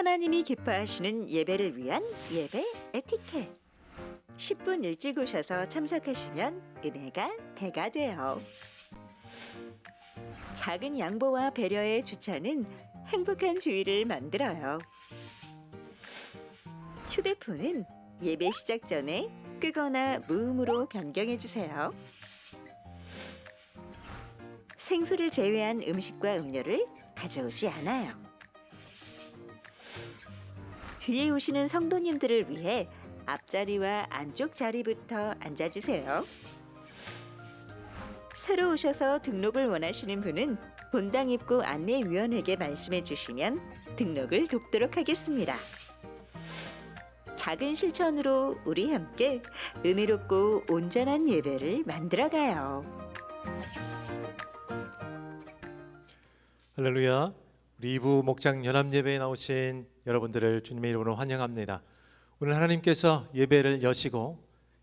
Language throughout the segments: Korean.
하나님이 기뻐하시는 예배를 위한 예배 에티켓. 10분 일찍 오셔서 참석하시면 은혜가 배가 돼요. 작은 양보와 배려의 주차는 행복한 주의를 만들어요. 휴대폰은 예배 시작 전에 끄거나 무음으로 변경해 주세요. 생수를 제외한 음식과 음료를 가져오지 않아요. 뒤에 오시는 성도님들을 위해 앞자리와 안쪽 자리부터 앉아주세요. 새로 오셔서 등록을 원하시는 분은 본당 입구 안내위원에게 말씀해 주시면 등록을 돕도록 하겠습니다. 작은 실천으로 우리 함께 은혜롭고 온전한 예배를 만들어가요. 할렐루야. 우리 2부 목장 연합 예배에 나오신 여러분들을 주님의 이름으로 환영합니다. 오늘 하나님께서 예배를 여시고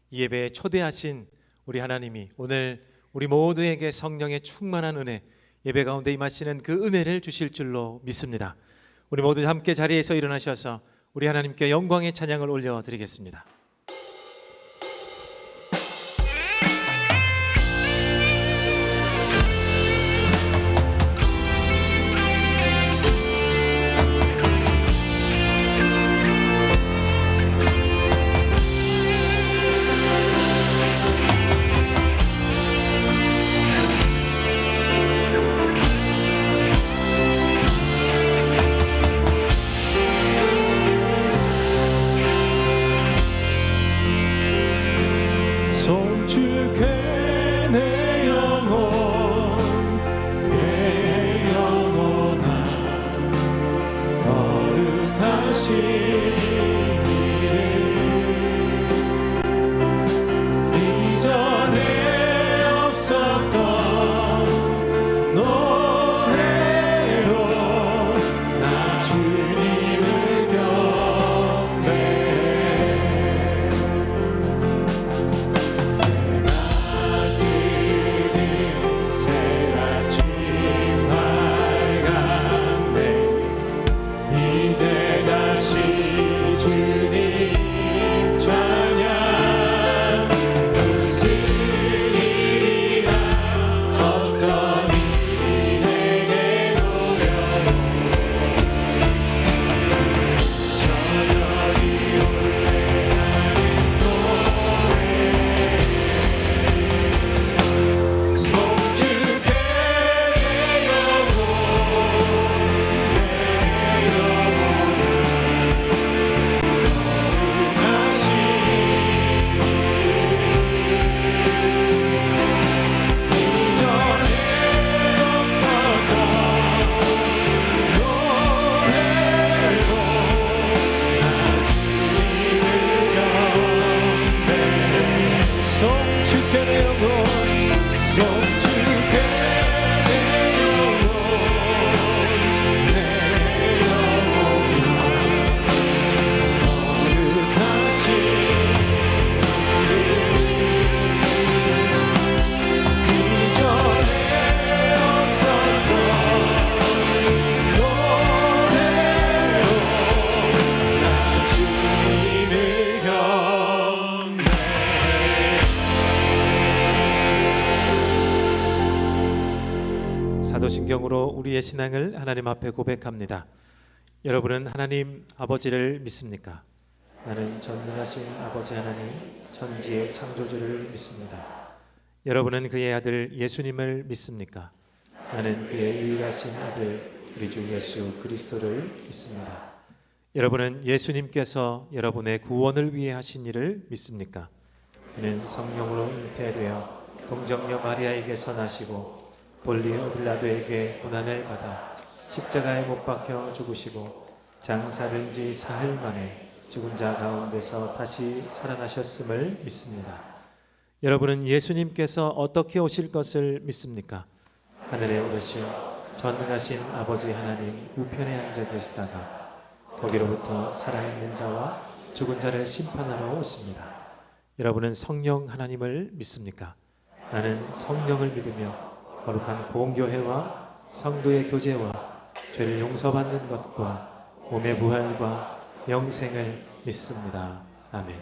이 예배에 초대하신 우리 하나님이 오늘 우리 모두에게 성령의 충만한 은혜, 예배 가운데 임하시는 그 은혜를 주실 줄로 믿습니다. 우리 모두 함께 자리에서 일어나셔서 우리 하나님께 영광의 찬양을 올려드리겠습니다. 사도신경으로 우리의 신앙을 하나님 앞에 고백합니다. 여러분은 하나님 아버지를 믿습니까? 나는 전능하신 아버지 하나님 천지의 창조주를 믿습니다. 여러분은 그의 아들 예수님을 믿습니까? 나는 그의 유일하신 아들 우리 주 예수 그리스도를 믿습니다. 여러분은 예수님께서 여러분의 구원을 위해 하신 일을 믿습니까? 그는 성령으로 잉태되어 동정녀 마리아에게서 나시고 본리오 빌라도에게 고난을 받아 십자가에 못 박혀 죽으시고 장사를 지 사흘 만에 죽은 자 가운데서 다시 살아나셨음을 믿습니다. 여러분은 예수님께서 어떻게 오실 것을 믿습니까? 하늘에 오르신 전능하신 아버지 하나님 우편에 앉아 계시다가 거기로부터 살아있는 자와 죽은 자를 심판하러 오십니다. 여러분은 성령 하나님을 믿습니까? 나는 성령을 믿으며 거룩한 공교회와 성도의 교제와 죄를 용서받는 것과 몸의 부활과 영생을 믿습니다. 아멘.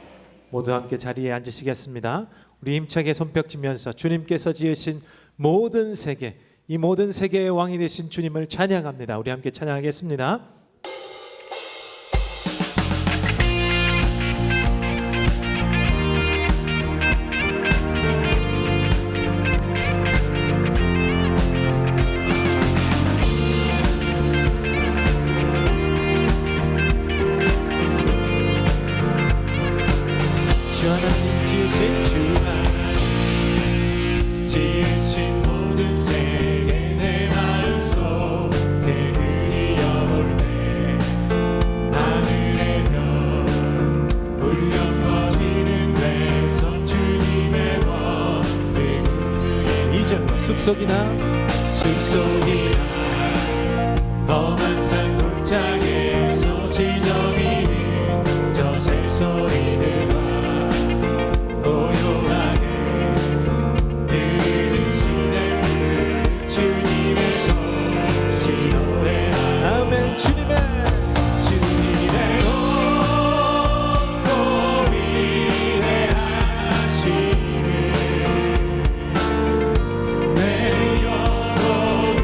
모두 함께 자리에 앉으시겠습니다. 우리 힘차게 손뼉치면서 주님께서 지으신 모든 세계, 이 모든 세계의 왕이 되신 주님을 찬양합니다. 우리 함께 찬양하겠습니다. 주 하나님 지으신 주 하나님 지으신 모든 세계 내 마음속에 그리워올 때 하늘의 별 울려 퍼지는 데서 주님의 원을 이전과 숲속이나 험한 산 골짜기에서 지저귀는 저 새소리들과 고요하게 흐르는 시냇물 주님의 손짓 노래하며 아멘. 주님의 높고 위대하심을 내 영혼이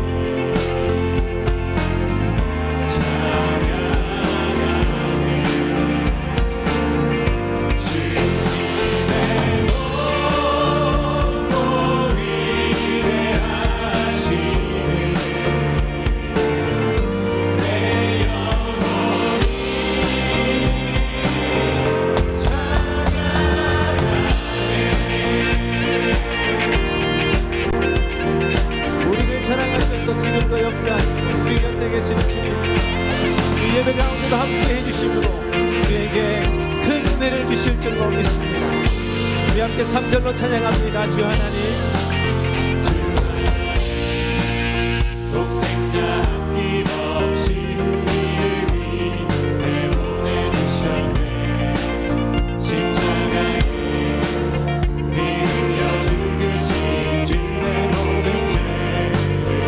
우리를 사랑하셔서 지금도 역사하시고 우리 곁에 계신 주님, 이 예배 가운데도 함께 해주심으로 우리에게 큰 은혜를 주실 줄로 믿습니다. 우리 함께 3절로 찬양합니다. 주 하나님 독생자 아낌없이 우리를 위해 보내주셨네. 십자가에 피 흘려 죽으신 주의 모든 죄를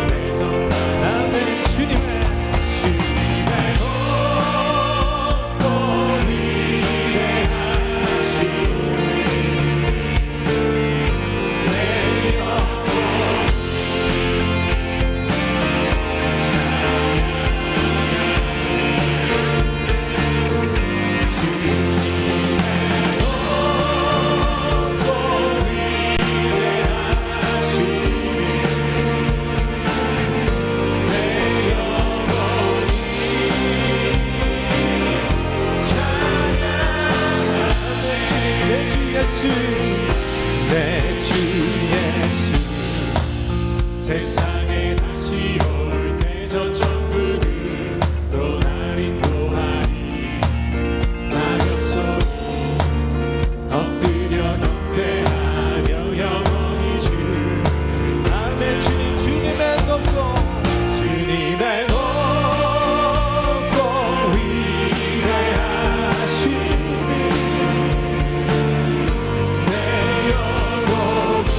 뺏었다. 아멘. 주님의 높고 위대하심을 내 영혼이 내 주 예수 세상에 다시 올 때 저 천국으로 날 인도하리. 낙엽소리 엎드려 경배하며 영원히 주를 아멘. 주님 주님의 높고 주님의 높고 위대하심을 내 영혼이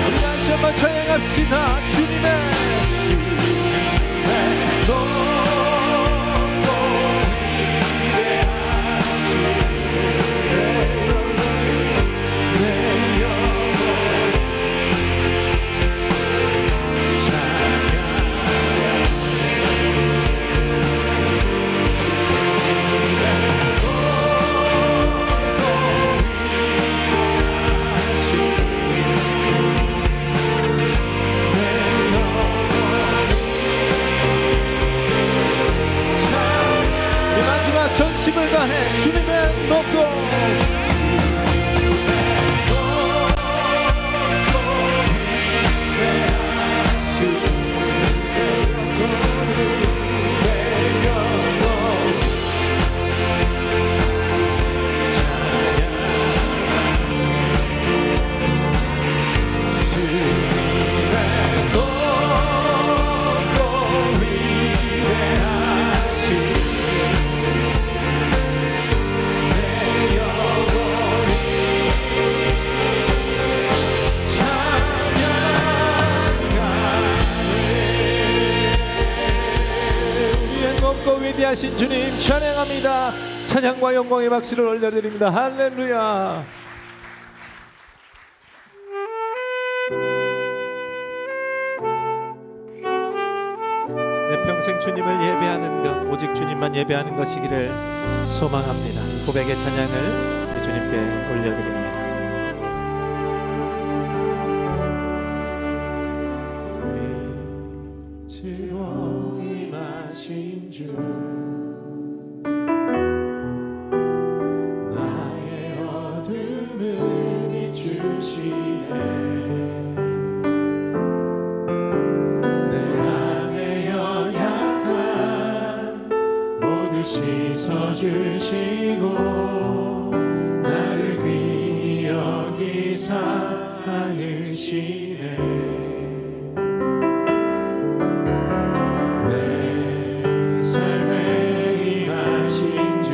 우리 다시 한번 찬양합시다. 주님의 높고 위대하심을 내 영혼이 우리 마지막 전심을 다해 주님의 높고 위하신 주님 찬양합니다. 찬양과 영광의 박수를 올려드립니다. 할렐루야. 내 평생 주님을 예배하는 것, 오직 주님만 예배하는 것이기를 소망합니다. 고백의 찬양을 우리 주님께 올려드립니다. 빛으로 임하신 주, 나의 어둠을 비추시네. 씻어주시고 나를 귀히 여기사 안으시네. 내 삶에 임하신 주,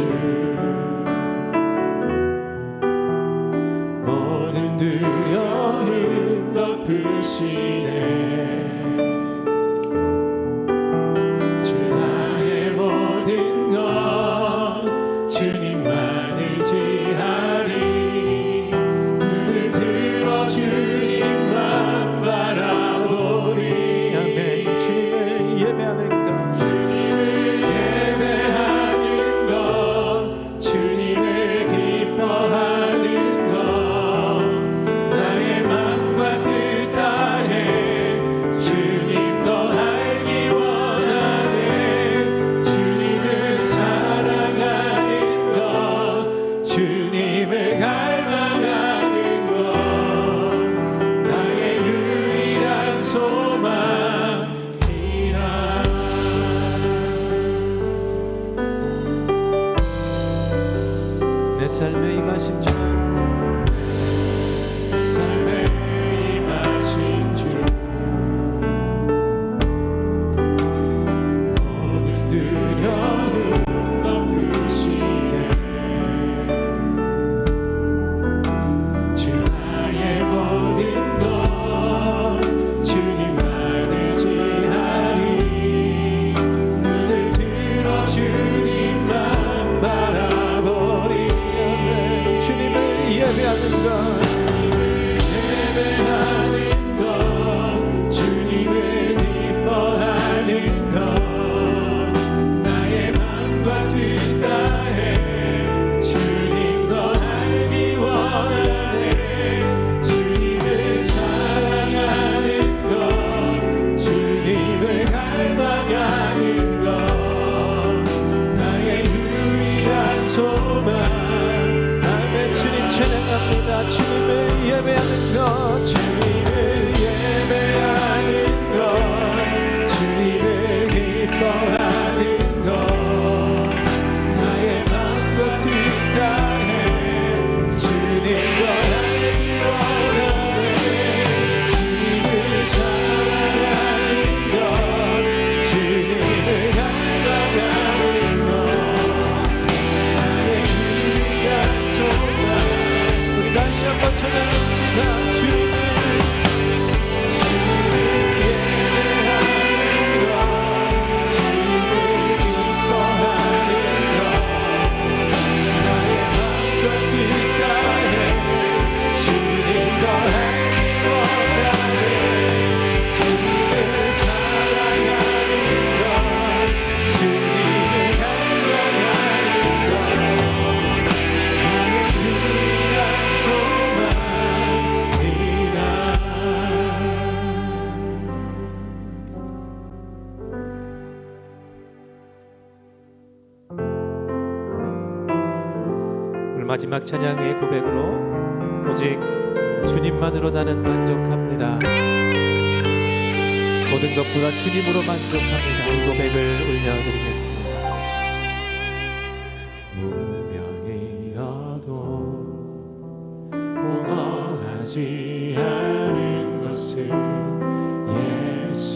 모든 두려움 덮으시네. 주님만 의지하리. 눈을 들어 주님만 바라보리. 아멘. 주님을 예배하는 것, 주님을 예배하는 것, 주님을 기뻐하는 것, 나의 마음과 뜻 다해 주님 더 알기 원하네. 주님을 사랑하는 주님을 갈망하는 것, 나의 유일한 소망이라. 내 삶에 임하신 주, 내 삶에 임하신 주, 모든 두려움 덮으시네. 주님을 예배하는 것, 주님을 예배하는 것, 주님을 기뻐하는 것, 나의 마음과 뜻 다해 주님과 알기 원하네. 주님을 사랑하는 것, 주님을 갈망하는 것, 나의 유일한 소망. 다시 한번 찬양합시다. 주님을 예배하는 것, 주님을 기뻐하는 것, 나의 마음과 뜻 다해 주님과 알기 원하네. 주님을 사랑하는 것, 주님을 갈망하는 것, 나의 유일한 소망이라. 오늘 마지막 찬양의 고백으로 오직 주님만으로 나는 만족합니다. 모든 것보다 주님으로 만족합니다. 이 고백을 올려드리겠습니다. 무명이어도 공허하지 않은 것은 예수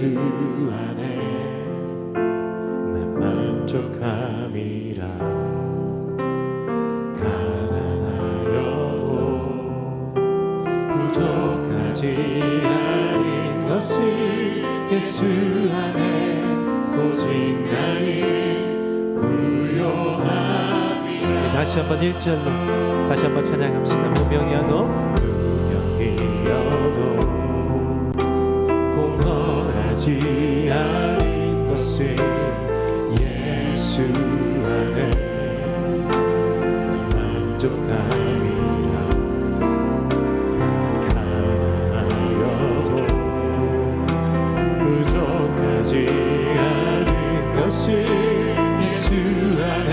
안에 난 만족함이라. 가난하여도 부족하지 않은 것은 예수 안에 오직 나는 우리 다시 한번 1절로 다시 한번 찬양합시다. 무명이어도 공허하지 않은 것은 예수 안에 만족함이라. 가난하여도 부족하지 않은 것은 예수 안에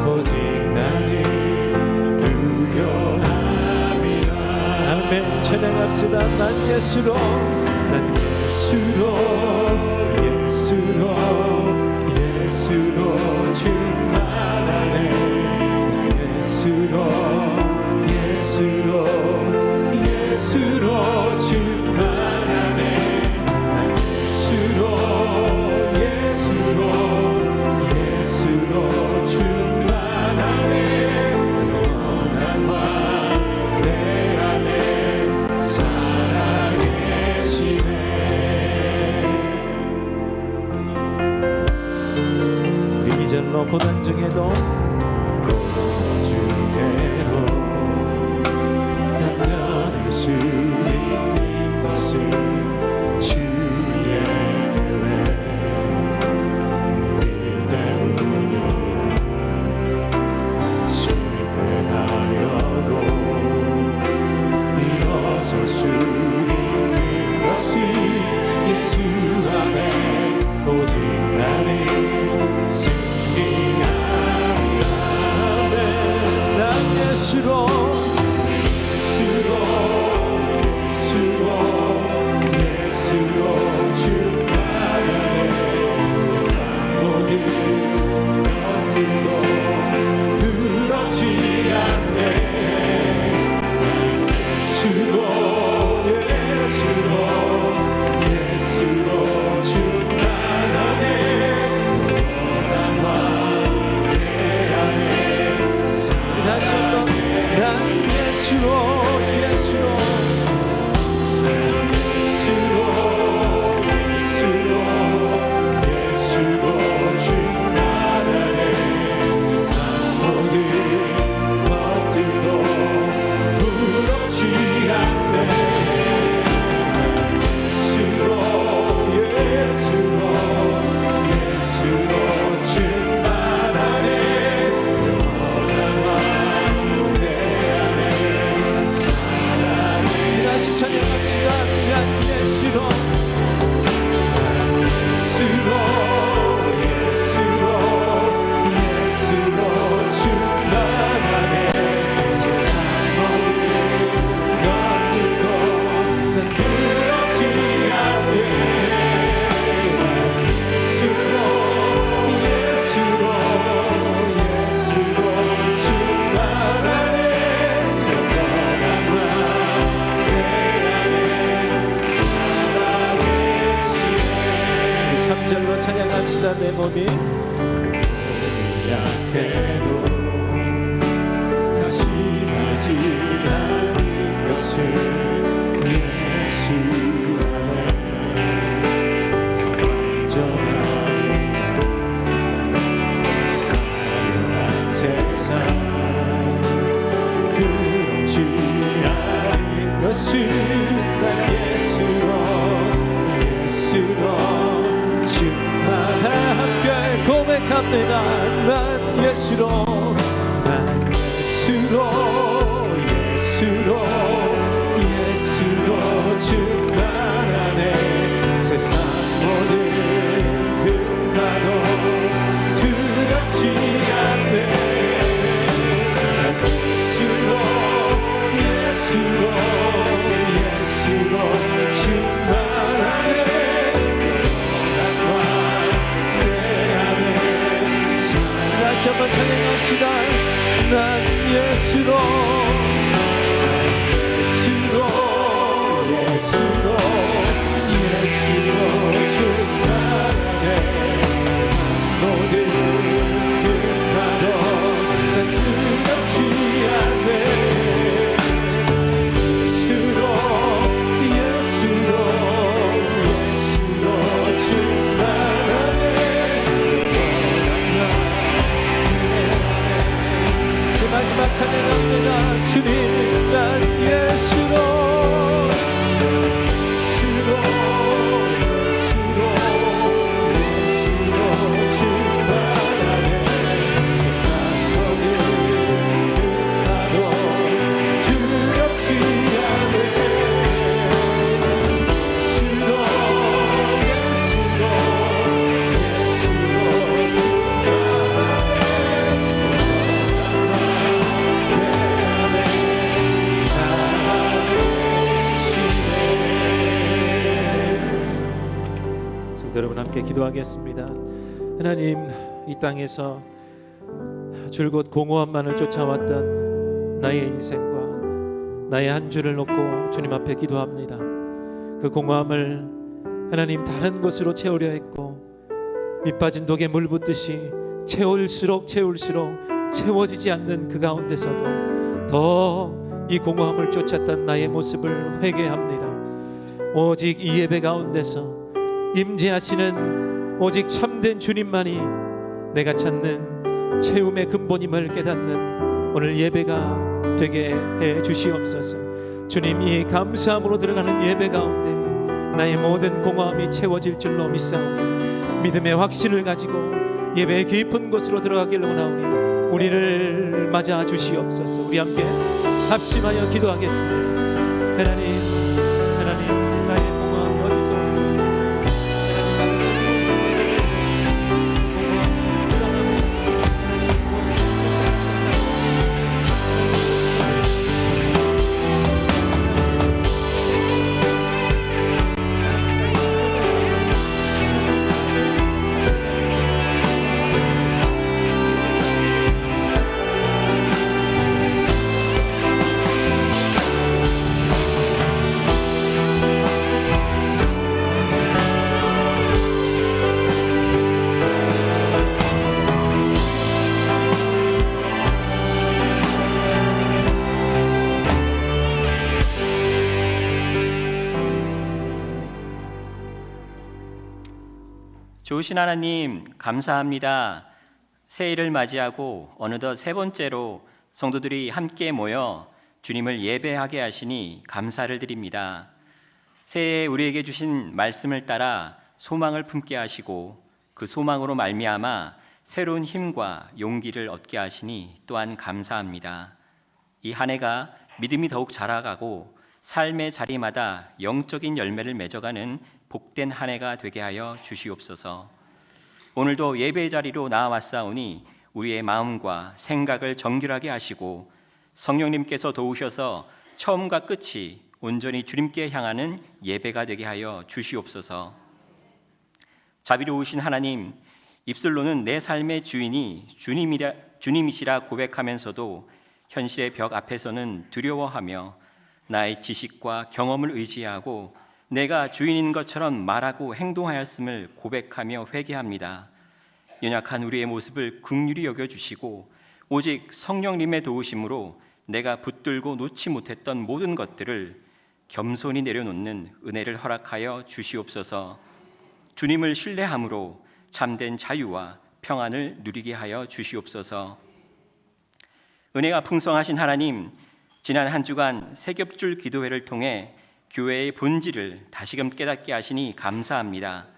오직 나는 부요함이라. 아멘. 찬양합시다. 난 예수로 충만하네. 예수로 충만하네. 예수로 충만하네. 영원한 내 안에 살아계시네. 우리 이절로 고난 중에도 단련할 수 있는 것은 주의 교회 믿기 때문이라. 실패하여도 일어설 수 있는 것은 예수 안에 오직 나는 승리하리라. 난 예수로 충만하네. 모든 것들도 그렇지 않네. 예수로 충만하네. 영원한 내 안에 다시 한번 난 예수로 충만하네. 세상 모든 것들도 부럽지 않네. 예수로 충만하네. 영원한 내 안에 사랑이. 다시 찬양합시다. 난 예수로 충만하네. 세상 모든 것들도 난 부럽지 않네. 예수로 충만하네. 영원한 내 안에 살아계시네. 3절로 찬양합시다. 내 몸이 약해도 심하지 않은 것은 예수 안에 완전하리라. 가련한 세상 그렇지 않은 것은 난 예수로 충만하. 함께 고백합니다. 난 예수로 충만하네. 세상 모든 금마도 두렵지 않네. 난 예수로 충만하네. 다시 한번 찬양합시다. 난 예수로 충만하네. 모든 금마도 난 두렵지 않네. 예수로 충만하네. 성도 여러분 함께 기도하겠습니다. 하나님, 이 땅에서 줄곧 공허함만을 쫓아왔던 나의 인생과 나의 한 주를 놓고 주님 앞에 기도합니다. 그 공허함을 하나님 다른 것으로 채우려 했고 밑빠진 독에 물 붓듯이 채울수록 채워지지 않는 그 가운데서도 더 이 공허함을 쫓았던 나의 모습을 회개합니다. 오직 이 예배 가운데서 임재하시는 오직 참된 주님만이 내가 찾는 채움의 근본임을 깨닫는 오늘 예배가 되게 해 주시옵소서. 주님, 이 감사함으로 들어가는 예배 가운데 나의 모든 공허함이 채워질 줄로 믿사오니 믿음의 확신을 가지고 예배의 깊은 곳으로 들어가길 원하오니 우리를 맞아 주시옵소서. 우리 함께 합심하여 기도하겠습니다. 하나님, 나의 공허함이 어디서 오는지 좋으신 하나님, 감사합니다. 새해를 맞이하고 어느덧 세 번째로 성도들이 함께 모여 주님을 예배하게 하시니 감사를 드립니다. 새해에 우리에게 주신 말씀을 따라 소망을 품게 하시고 그 소망으로 말미암아 새로운 힘과 용기를 얻게 하시니 또한 감사합니다. 이 한 해가 믿음이 더욱 자라가고 삶의 자리마다 영적인 열매를 맺어가는 복된 한 해가 되게 하여 주시옵소서. 오늘도 예배의 자리로 나와왔사오니 우리의 마음과 생각을 정결하게 하시고 성령님께서 도우셔서 처음과 끝이 온전히 주님께 향하는 예배가 되게 하여 주시옵소서. 자비로우신 하나님, 입술로는 내 삶의 주인이 주님이시라 고백하면서도 현실의 벽 앞에서는 두려워하며 나의 지식과 경험을 의지하고 내가 주인인 것처럼 말하고 행동하였음을 고백하며 회개합니다. 연약한 우리의 모습을 긍휼히 여겨주시고 오직 성령님의 도우심으로 내가 붙들고 놓지 못했던 모든 것들을 겸손히 내려놓는 은혜를 허락하여 주시옵소서. 주님을 신뢰함으로 참된 자유와 평안을 누리게 하여 주시옵소서. 은혜가 풍성하신 하나님, 지난 한 주간 세겹줄 기도회를 통해 교회의 본질을 다시금 깨닫게 하시니 감사합니다.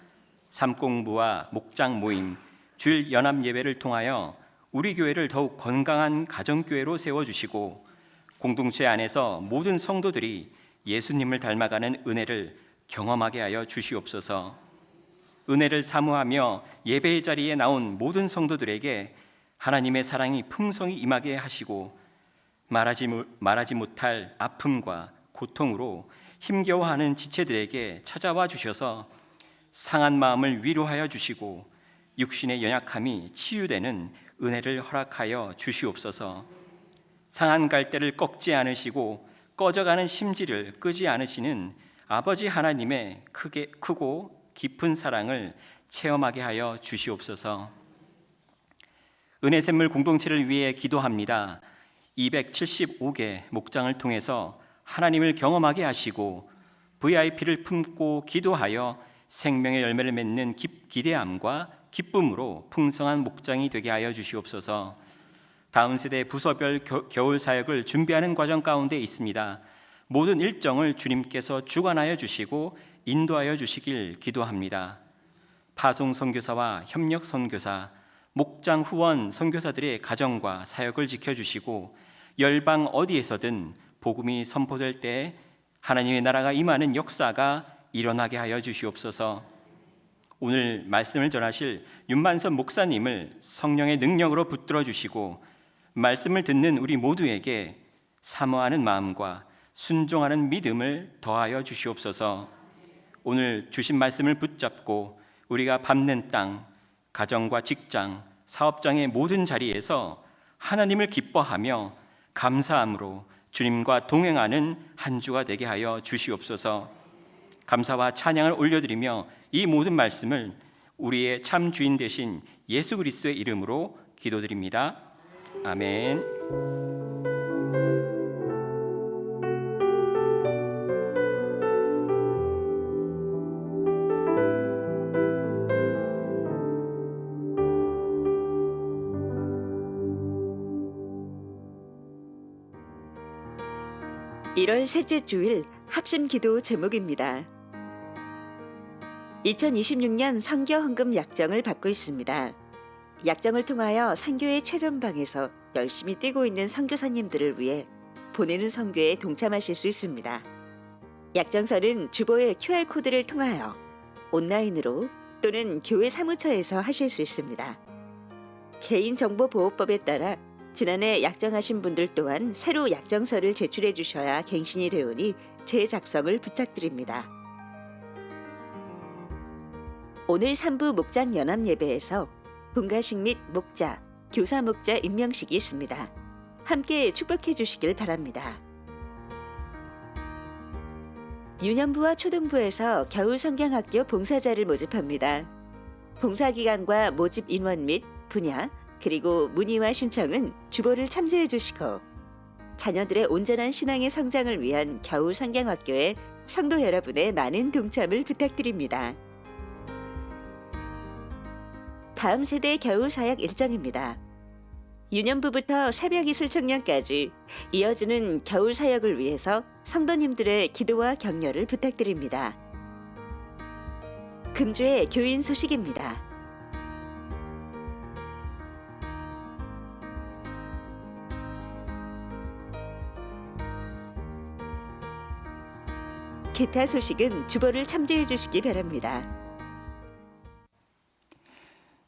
삶공부와 목장 모임, 주일 연합 예배를 통하여 우리 교회를 더욱 건강한 가정교회로 세워주시고 공동체 안에서 모든 성도들이 예수님을 닮아가는 은혜를 경험하게 하여 주시옵소서. 은혜를 사모하며 예배의 자리에 나온 모든 성도들에게 하나님의 사랑이 풍성히 임하게 하시고 말하지 못할 아픔과 고통으로 힘겨워하는 지체들에게 찾아와 주셔서 상한 마음을 위로하여 주시고 육신의 연약함이 치유되는 은혜를 허락하여 주시옵소서. 상한 갈대를 꺾지 않으시고 꺼져가는 심지를 끄지 않으시는 아버지 하나님의 크고 깊은 사랑을 체험하게 하여 주시옵소서. 은혜샘물 공동체를 위해 기도합니다. 275개 목장을 통해서 하나님을 경험하게 하시고 VIP를 품고 기도하여 생명의 열매를 맺는 기대함과 기쁨으로 풍성한 목장이 되게 하여 주시옵소서. 다음 세대 부서별 겨울 사역을 준비하는 과정 가운데 있습니다. 모든 일정을 주님께서 주관하여 주시고 인도하여 주시길 기도합니다. 파송 선교사와 협력 선교사, 목장 후원 선교사들의 가정과 사역을 지켜주시고 열방 어디에서든 복음이 선포될 때 하나님의 나라가 임하는 역사가 일어나게 하여 주시옵소서. 오늘 말씀을 전하실 윤만선 목사님을 성령의 능력으로 붙들어 주시고 말씀을 듣는 우리 모두에게 사모하는 마음과 순종하는 믿음을 더하여 주시옵소서. 오늘 주신 말씀을 붙잡고 우리가 밟는 땅, 가정과 직장, 사업장의 모든 자리에서 하나님을 기뻐하며 감사함으로 주님과 동행하는 한 주가 되게 하여 주시옵소서. 감사와 찬양을 올려드리며 이 모든 말씀을 우리의 참 주인 되신 예수 그리스도의 이름으로 기도드립니다. 아멘. (1월) 셋째 주일 합심 기도 제목입니다. 2026년 선교 헌금 약정을 받고 있습니다. 약정을 통하여 선교의 최전방에서 열심히 뛰고 있는 선교사님들을 위해 보내는 선교에 동참하실 수 있습니다. 약정서는 주보의 QR코드를 통하여 온라인으로 또는 교회 사무처에서 하실 수 있습니다. 개인정보보호법에 따라 지난해 약정하신 분들 또한 새로 약정서를 제출해 주셔야 갱신이 되오니 재작성을 부탁드립니다. 오늘 3부 목장 연합 예배에서 분가식 및 목자, 교사 목자 임명식이 있습니다. 함께 축복해 주시길 바랍니다. 유년부와 초등부에서 겨울 성경학교 봉사자를 모집합니다. 봉사기간과 모집 인원 및 분야, 그리고 문의와 신청은 주보를 참조해 주시고 자녀들의 온전한 신앙의 성장을 위한 겨울 성경학교에 성도 여러분의 많은 동참을 부탁드립니다. 다음 세대 겨울 사역 일정입니다. 유년부부터 새벽이슬 청년까지 이어지는 겨울 사역을 위해서 성도님들의 기도와 격려를 부탁드립니다. 금주의 교인 소식입니다. 기타 소식은 주보를 참조해 주시기 바랍니다.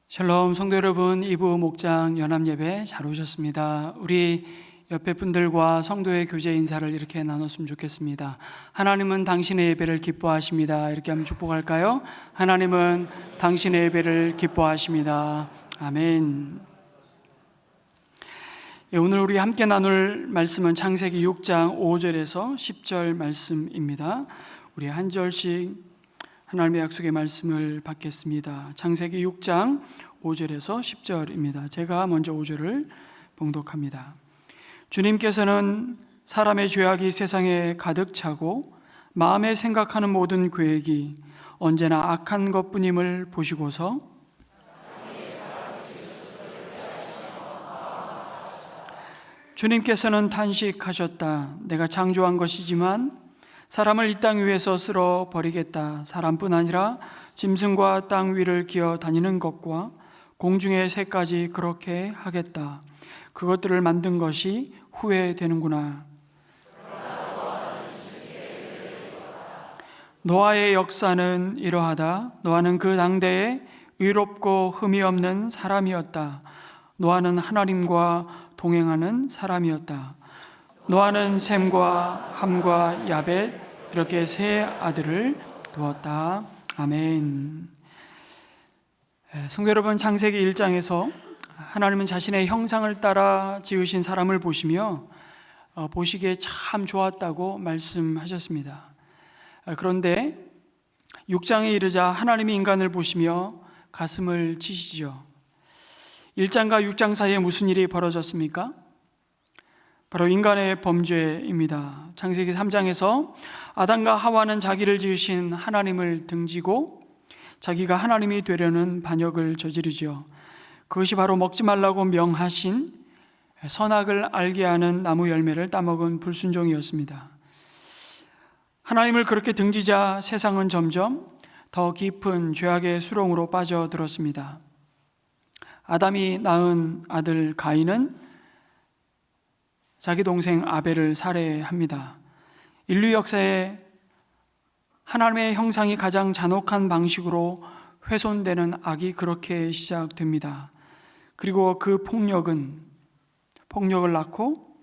샬롬 성도 여러분, 2부 목장 연합예배 잘 오셨습니다. 우리 옆에 분들과 성도의 교제 인사를 이렇게 나눴으면 좋겠습니다. 하나님은 당신의 예배를 기뻐하십니다. 이렇게 하면 축복할까요? 하나님은 당신의 예배를 기뻐하십니다. 아멘. 오늘 우리 함께 나눌 말씀은 창세기 6장 5절에서 10절 말씀입니다. 우리 한 절씩 하나님의 약속의 말씀을 받겠습니다. 창세기 6장 5절에서 10절입니다. 제가 먼저 5절을 봉독합니다. 주님께서는 사람의 죄악이 세상에 가득 차고 마음에 생각하는 모든 계획이 언제나 악한 것뿐임을 보시고서 주님께서는 탄식하셨다. 내가 창조한 것이지만 사람을 이 땅 위에서 쓸어 버리겠다. 사람뿐 아니라 짐승과 땅 위를 기어 다니는 것과 공중의 새까지 그렇게 하겠다. 그것들을 만든 것이 후회되는구나. 노아의 역사는 이러하다. 노아는 그 당대에 의롭고 흠이 없는 사람이었다. 노아는 하나님과 동행하는 사람이었다. 노아는 셈과 함과 야벳 이렇게 세 아들을 두었다. 아멘. 성도 여러분, 창세기 1장에서 하나님은 자신의 형상을 따라 지으신 사람을 보시며 보시기에 참 좋았다고 말씀하셨습니다. 그런데 6장에 이르자 하나님이 인간을 보시며 가슴을 치시죠. 1장과 6장 사이에 무슨 일이 벌어졌습니까? 바로 인간의 범죄입니다. 창세기 3장에서 아담과 하와는 자기를 지으신 하나님을 등지고 자기가 하나님이 되려는 반역을 저지르죠. 그것이 바로 먹지 말라고 명하신 선악을 알게 하는 나무 열매를 따먹은 불순종이었습니다. 하나님을 그렇게 등지자 세상은 점점 더 깊은 죄악의 수렁으로 빠져들었습니다. 아담이 낳은 아들 가인은 자기 동생 아벨을 살해합니다. 인류 역사에 하나님의 형상이 가장 잔혹한 방식으로 훼손되는 악이 그렇게 시작됩니다. 그리고 그 폭력을 낳고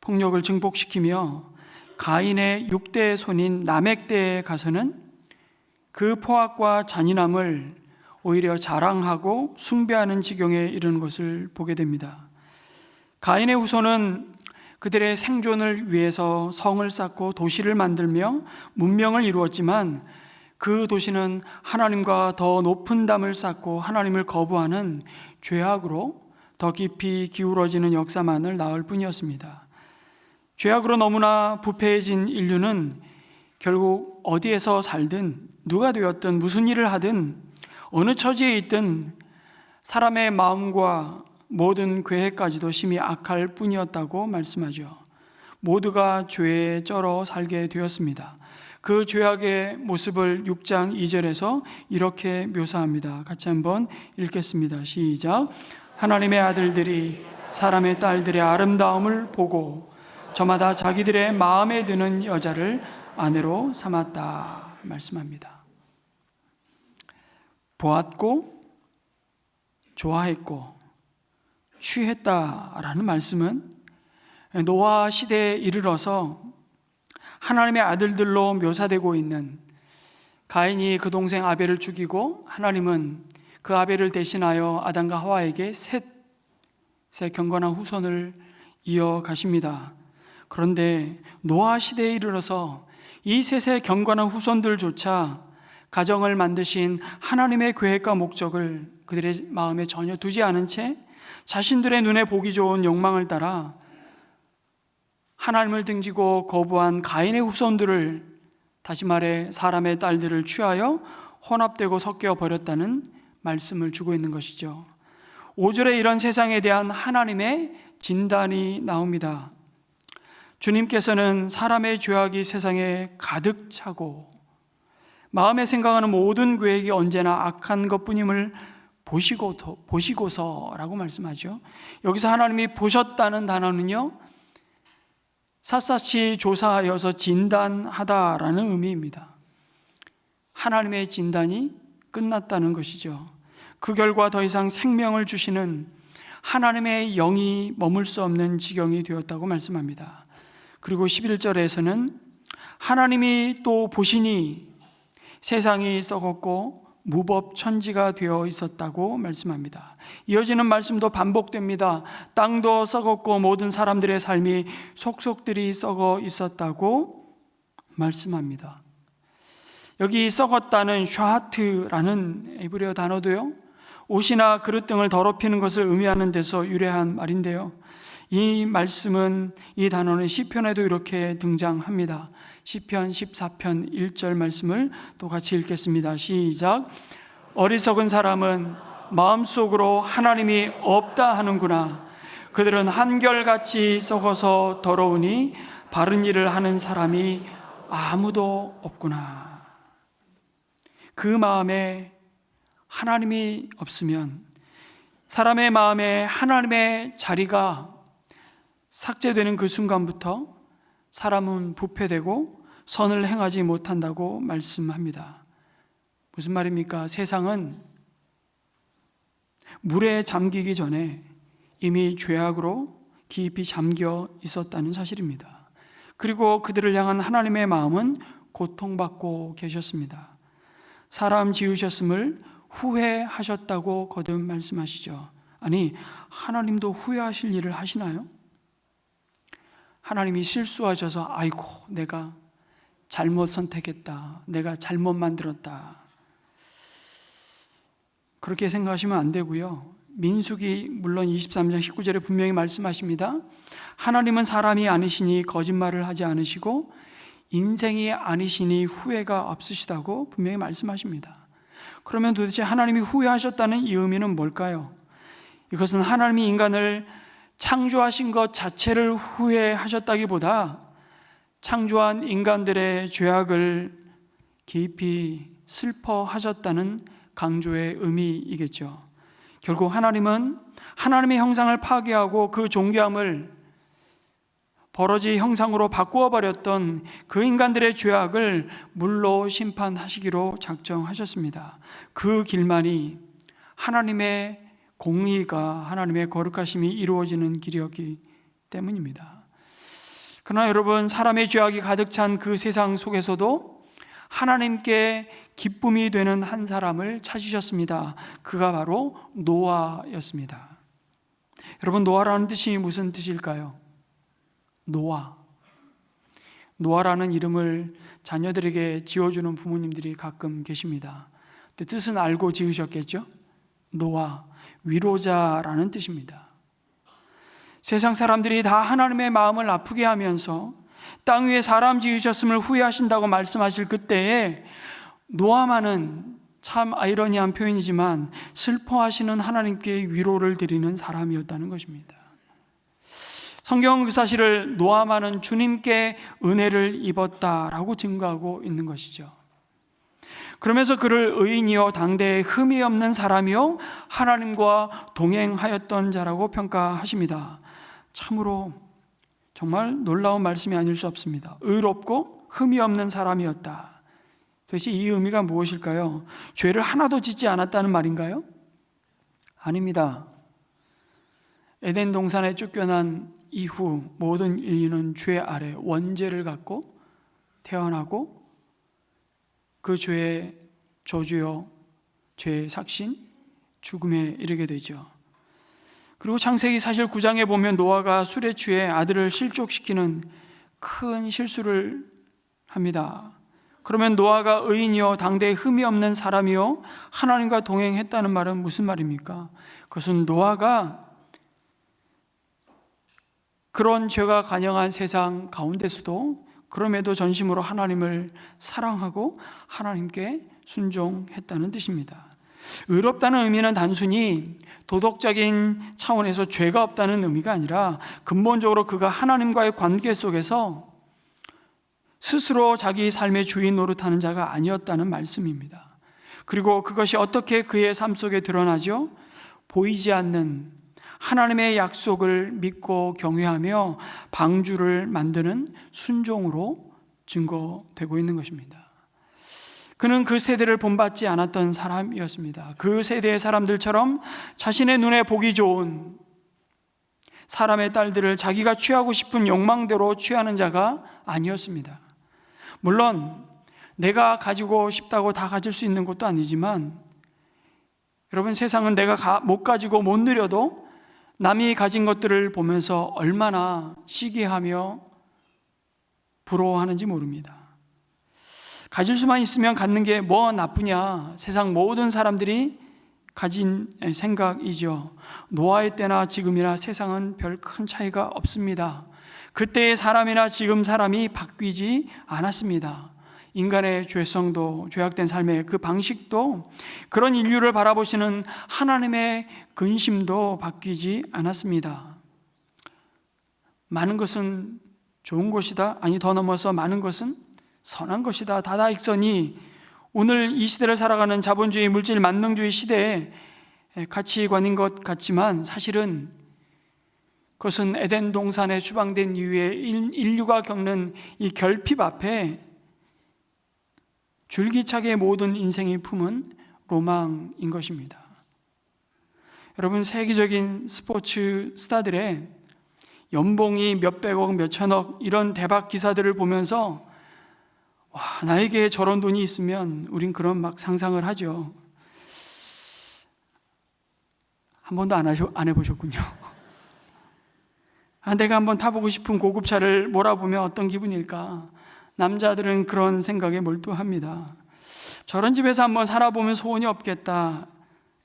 폭력을 증폭시키며 가인의 6대 손인 라멕 때에 가서는 그 포악과 잔인함을 오히려 자랑하고 숭배하는 지경에 이르는 것을 보게 됩니다. 가인의 후손은 그들의 생존을 위해서 성을 쌓고 도시를 만들며 문명을 이루었지만 그 도시는 하나님과 더 높은 담을 쌓고 하나님을 거부하는 죄악으로 더 깊이 기울어지는 역사만을 낳을 뿐이었습니다. 죄악으로 너무나 부패해진 인류는 결국 어디에서 살든 누가 되었든 무슨 일을 하든 어느 처지에 있든 사람의 마음과 모든 계획까지도 심히 악할 뿐이었다고 말씀하죠. 모두가 죄에 쩔어 살게 되었습니다. 그 죄악의 모습을 6장 2절에서 이렇게 묘사합니다. 같이 한번 읽겠습니다. 시작. 하나님의 아들들이 사람의 딸들의 아름다움을 보고 저마다 자기들의 마음에 드는 여자를 아내로 삼았다 말씀합니다. 보았고 좋아했고 취했다라는 말씀은 노아 시대에 이르러서 하나님의 아들들로 묘사되고 있는 가인이 그 동생 아벨을 죽이고 하나님은 그 아벨을 대신하여 아담과 하와에게 셋 경건한 후손을 이어가십니다. 그런데 노아 시대에 이르러서 이 셋의 경건한 후손들조차 가정을 만드신 하나님의 계획과 목적을 그들의 마음에 전혀 두지 않은 채 자신들의 눈에 보기 좋은 욕망을 따라 하나님을 등지고 거부한 가인의 후손들을, 다시 말해 사람의 딸들을 취하여 혼합되고 섞여 버렸다는 말씀을 주고 있는 것이죠. 5절에 이런 세상에 대한 하나님의 진단이 나옵니다. 주님께서는 사람의 죄악이 세상에 가득 차고 마음에 생각하는 모든 계획이 언제나 악한 것뿐임을 보시고서라고 말씀하죠. 여기서 하나님이 보셨다는 단어는요, 샅샅이 조사하여서 진단하다라는 의미입니다. 하나님의 진단이 끝났다는 것이죠. 그 결과 더 이상 생명을 주시는 하나님의 영이 머물 수 없는 지경이 되었다고 말씀합니다. 그리고 11절에서는 하나님이 또 보시니 세상이 썩었고 무법천지가 되어 있었다고 말씀합니다. 이어지는 말씀도 반복됩니다. 땅도 썩었고 모든 사람들의 삶이 속속들이 썩어 있었다고 말씀합니다. 여기 썩었다는 샤하트라는 에브리어 단어도요, 옷이나 그릇 등을 더럽히는 것을 의미하는 데서 유래한 말인데요, 이 말씀은, 이 단어는 시편에도 이렇게 등장합니다. 시편 14편 1절 말씀을 또 같이 읽겠습니다. 시작. 어리석은 사람은 마음속으로 하나님이 없다 하는구나. 그들은 한결같이 썩어서 더러우니 바른 일을 하는 사람이 아무도 없구나. 그 마음에 하나님이 없으면, 사람의 마음에 하나님의 자리가 삭제되는 그 순간부터 사람은 부패되고 선을 행하지 못한다고 말씀합니다. 무슨 말입니까? 세상은 물에 잠기기 전에 이미 죄악으로 깊이 잠겨 있었다는 사실입니다. 그리고 그들을 향한 하나님의 마음은 고통받고 계셨습니다. 사람 지으셨음을 후회하셨다고 거듭 말씀하시죠. 아니, 하나님도 후회하실 일을 하시나요? 하나님이 실수하셔서 아이고 내가 잘못 선택했다, 내가 잘못 만들었다, 그렇게 생각하시면 안 되고요. 민수기 물론 23장 19절에 분명히 말씀하십니다. 하나님은 사람이 아니시니 거짓말을 하지 않으시고 인생이 아니시니 후회가 없으시다고 분명히 말씀하십니다. 그러면 도대체 하나님이 후회하셨다는 이 의미는 뭘까요? 이것은 하나님이 인간을 창조하신 것 자체를 후회하셨다기보다 창조한 인간들의 죄악을 깊이 슬퍼하셨다는 강조의 의미이겠죠. 결국 하나님은 하나님의 형상을 파괴하고 그 존귀함을 버러지 형상으로 바꾸어 버렸던 그 인간들의 죄악을 물로 심판하시기로 작정하셨습니다. 그 길만이 하나님의 공의가, 하나님의 거룩하심이 이루어지는 길이었기 때문입니다. 그러나 여러분, 사람의 죄악이 가득 찬 그 세상 속에서도 하나님께 기쁨이 되는 한 사람을 찾으셨습니다. 그가 바로 노아였습니다. 여러분, 노아라는 뜻이 무슨 뜻일까요? 노아라는 이름을 자녀들에게 지어주는 부모님들이 가끔 계십니다. 근데 뜻은 알고 지으셨겠죠? 노아, 위로자라는 뜻입니다. 세상 사람들이 다 하나님의 마음을 아프게 하면서 땅 위에 사람 지으셨음을 후회하신다고 말씀하실 그때에 노아만은, 참 아이러니한 표현이지만, 슬퍼하시는 하나님께 위로를 드리는 사람이었다는 것입니다. 성경은 그 사실을 노아만은 주님께 은혜를 입었다라고 증거하고 있는 것이죠. 그러면서 그를 의인이요 당대에 흠이 없는 사람이요 하나님과 동행하였던 자라고 평가하십니다. 참으로 정말 놀라운 말씀이 아닐 수 없습니다. 의롭고 흠이 없는 사람이었다. 도대체 이 의미가 무엇일까요? 죄를 하나도 짓지 않았다는 말인가요? 아닙니다. 에덴 동산에 쫓겨난 이후 모든 인류는 죄 아래 원죄를 갖고 태어나고 그 죄의 저주요, 죄의 삭신, 죽음에 이르게 되죠. 그리고 창세기 사실 9장에 보면 노아가 술에 취해 아들을 실족시키는 큰 실수를 합니다. 그러면 노아가 의인이요 당대에 흠이 없는 사람이요 하나님과 동행했다는 말은 무슨 말입니까? 그것은 노아가 그런 죄가 간영한 세상 가운데서도 그럼에도 전심으로 하나님을 사랑하고 하나님께 순종했다는 뜻입니다. 의롭다는 의미는 단순히 도덕적인 차원에서 죄가 없다는 의미가 아니라 근본적으로 그가 하나님과의 관계 속에서 스스로 자기 삶의 주인 노릇하는 자가 아니었다는 말씀입니다. 그리고 그것이 어떻게 그의 삶 속에 드러나죠? 보이지 않는 하나님의 약속을 믿고 경외하며 방주를 만드는 순종으로 증거되고 있는 것입니다. 그는 그 세대를 본받지 않았던 사람이었습니다. 그 세대의 사람들처럼 자신의 눈에 보기 좋은 사람의 딸들을 자기가 취하고 싶은 욕망대로 취하는 자가 아니었습니다. 물론 내가 가지고 싶다고 다 가질 수 있는 것도 아니지만, 여러분, 세상은 내가 못 가지고 못 누려도 남이 가진 것들을 보면서 얼마나 시기하며 부러워하는지 모릅니다. 가질 수만 있으면 갖는 게 뭐 나쁘냐, 세상 모든 사람들이 가진 생각이죠. 노아의 때나 지금이나 세상은 별 큰 차이가 없습니다. 그때의 사람이나 지금 사람이 바뀌지 않았습니다. 인간의 죄성도, 죄악된 삶의 그 방식도, 그런 인류를 바라보시는 하나님의 근심도 바뀌지 않았습니다. 많은 것은 좋은 것이다, 아니 더 넘어서 많은 것은 선한 것이다, 다다익선이 오늘 이 시대를 살아가는 자본주의, 물질 만능주의 시대의 가치관인 것 같지만, 사실은 그것은 에덴 동산에 추방된 이후에 인류가 겪는 이 결핍 앞에 줄기차게 모든 인생이 품은 로망인 것입니다. 여러분, 세계적인 스포츠 스타들의 연봉이 몇백억, 몇천억 이런 대박 기사들을 보면서 와, 나에게 저런 돈이 있으면, 우린 그런 막 상상을 하죠. 한 번도 안 해보셨군요. 내가 한번 타보고 싶은 고급차를 몰아보면 어떤 기분일까? 남자들은 그런 생각에 몰두합니다. 저런 집에서 한번 살아보면 소원이 없겠다.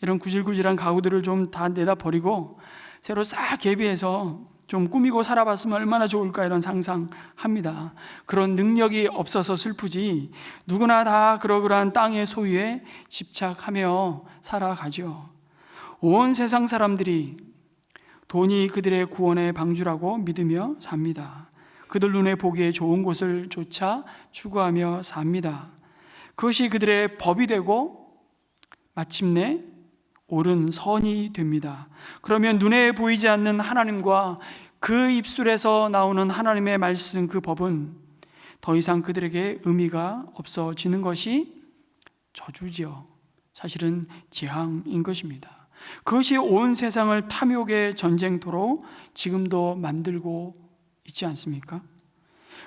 이런 구질구질한 가구들을 좀 다 내다 버리고 새로 싹 개비해서 좀 꾸미고 살아봤으면 얼마나 좋을까, 이런 상상합니다. 그런 능력이 없어서 슬프지 누구나 다 그러그러한 땅의 소유에 집착하며 살아가죠. 온 세상 사람들이 돈이 그들의 구원의 방주라고 믿으며 삽니다. 그들 눈에 보기에 좋은 곳을 조차 추구하며 삽니다. 그것이 그들의 법이 되고 마침내 옳은 선이 됩니다. 그러면 눈에 보이지 않는 하나님과 그 입술에서 나오는 하나님의 말씀, 그 법은 더 이상 그들에게 의미가 없어지는 것이 저주지요. 사실은 재앙인 것입니다. 그것이 온 세상을 탐욕의 전쟁터로 지금도 만들고 있지 않습니까?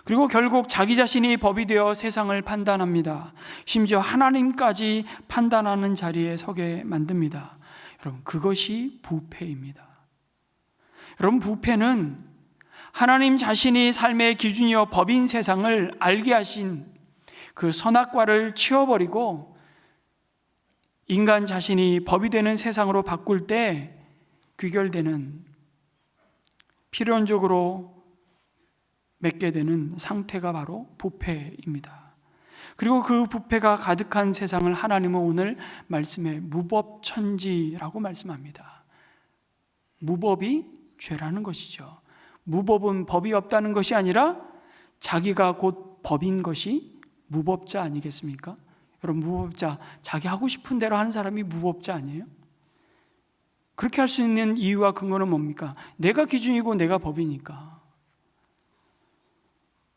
그리고 결국 자기 자신이 법이 되어 세상을 판단합니다. 심지어 하나님까지 판단하는 자리에 서게 만듭니다. 여러분, 그것이 부패입니다. 여러분, 부패는 하나님 자신이 삶의 기준이요 법인 세상을 알게 하신 그 선악과를 치워버리고 인간 자신이 법이 되는 세상으로 바꿀 때 귀결되는, 필연적으로 맺게 되는 상태가 바로 부패입니다. 그리고 그 부패가 가득한 세상을 하나님은 오늘 말씀에 무법천지라고 말씀합니다. 무법이 죄라는 것이죠. 무법은 법이 없다는 것이 아니라 자기가 곧 법인 것이 무법자 아니겠습니까? 여러분, 무법자, 자기 하고 싶은 대로 하는 사람이 무법자 아니에요? 그렇게 할 수 있는 이유와 근거는 뭡니까? 내가 기준이고 내가 법이니까.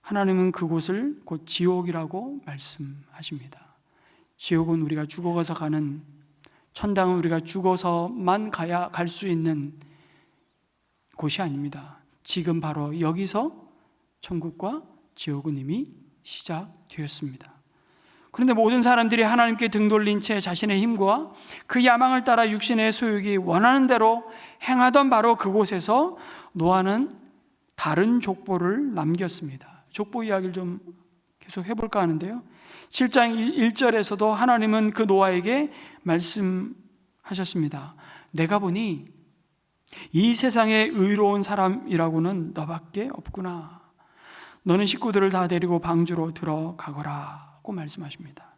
하나님은 그곳을 곧 지옥이라고 말씀하십니다. 지옥은 우리가 죽어가서 가는, 천당은 우리가 죽어서만 가야 갈 수 있는 곳이 아닙니다. 지금 바로 여기서 천국과 지옥은 이미 시작되었습니다. 그런데 모든 사람들이 하나님께 등 돌린 채 자신의 힘과 그 야망을 따라 육신의 소욕이 원하는 대로 행하던 바로 그곳에서 노아는 다른 족보를 남겼습니다. 족보 이야기를 좀 계속 해볼까 하는데요, 7장 1절에서도 하나님은 그 노아에게 말씀하셨습니다. 내가 보니 이 세상에 의로운 사람이라고는 너밖에 없구나. 너는 식구들을 다 데리고 방주로 들어가거라고 말씀하십니다.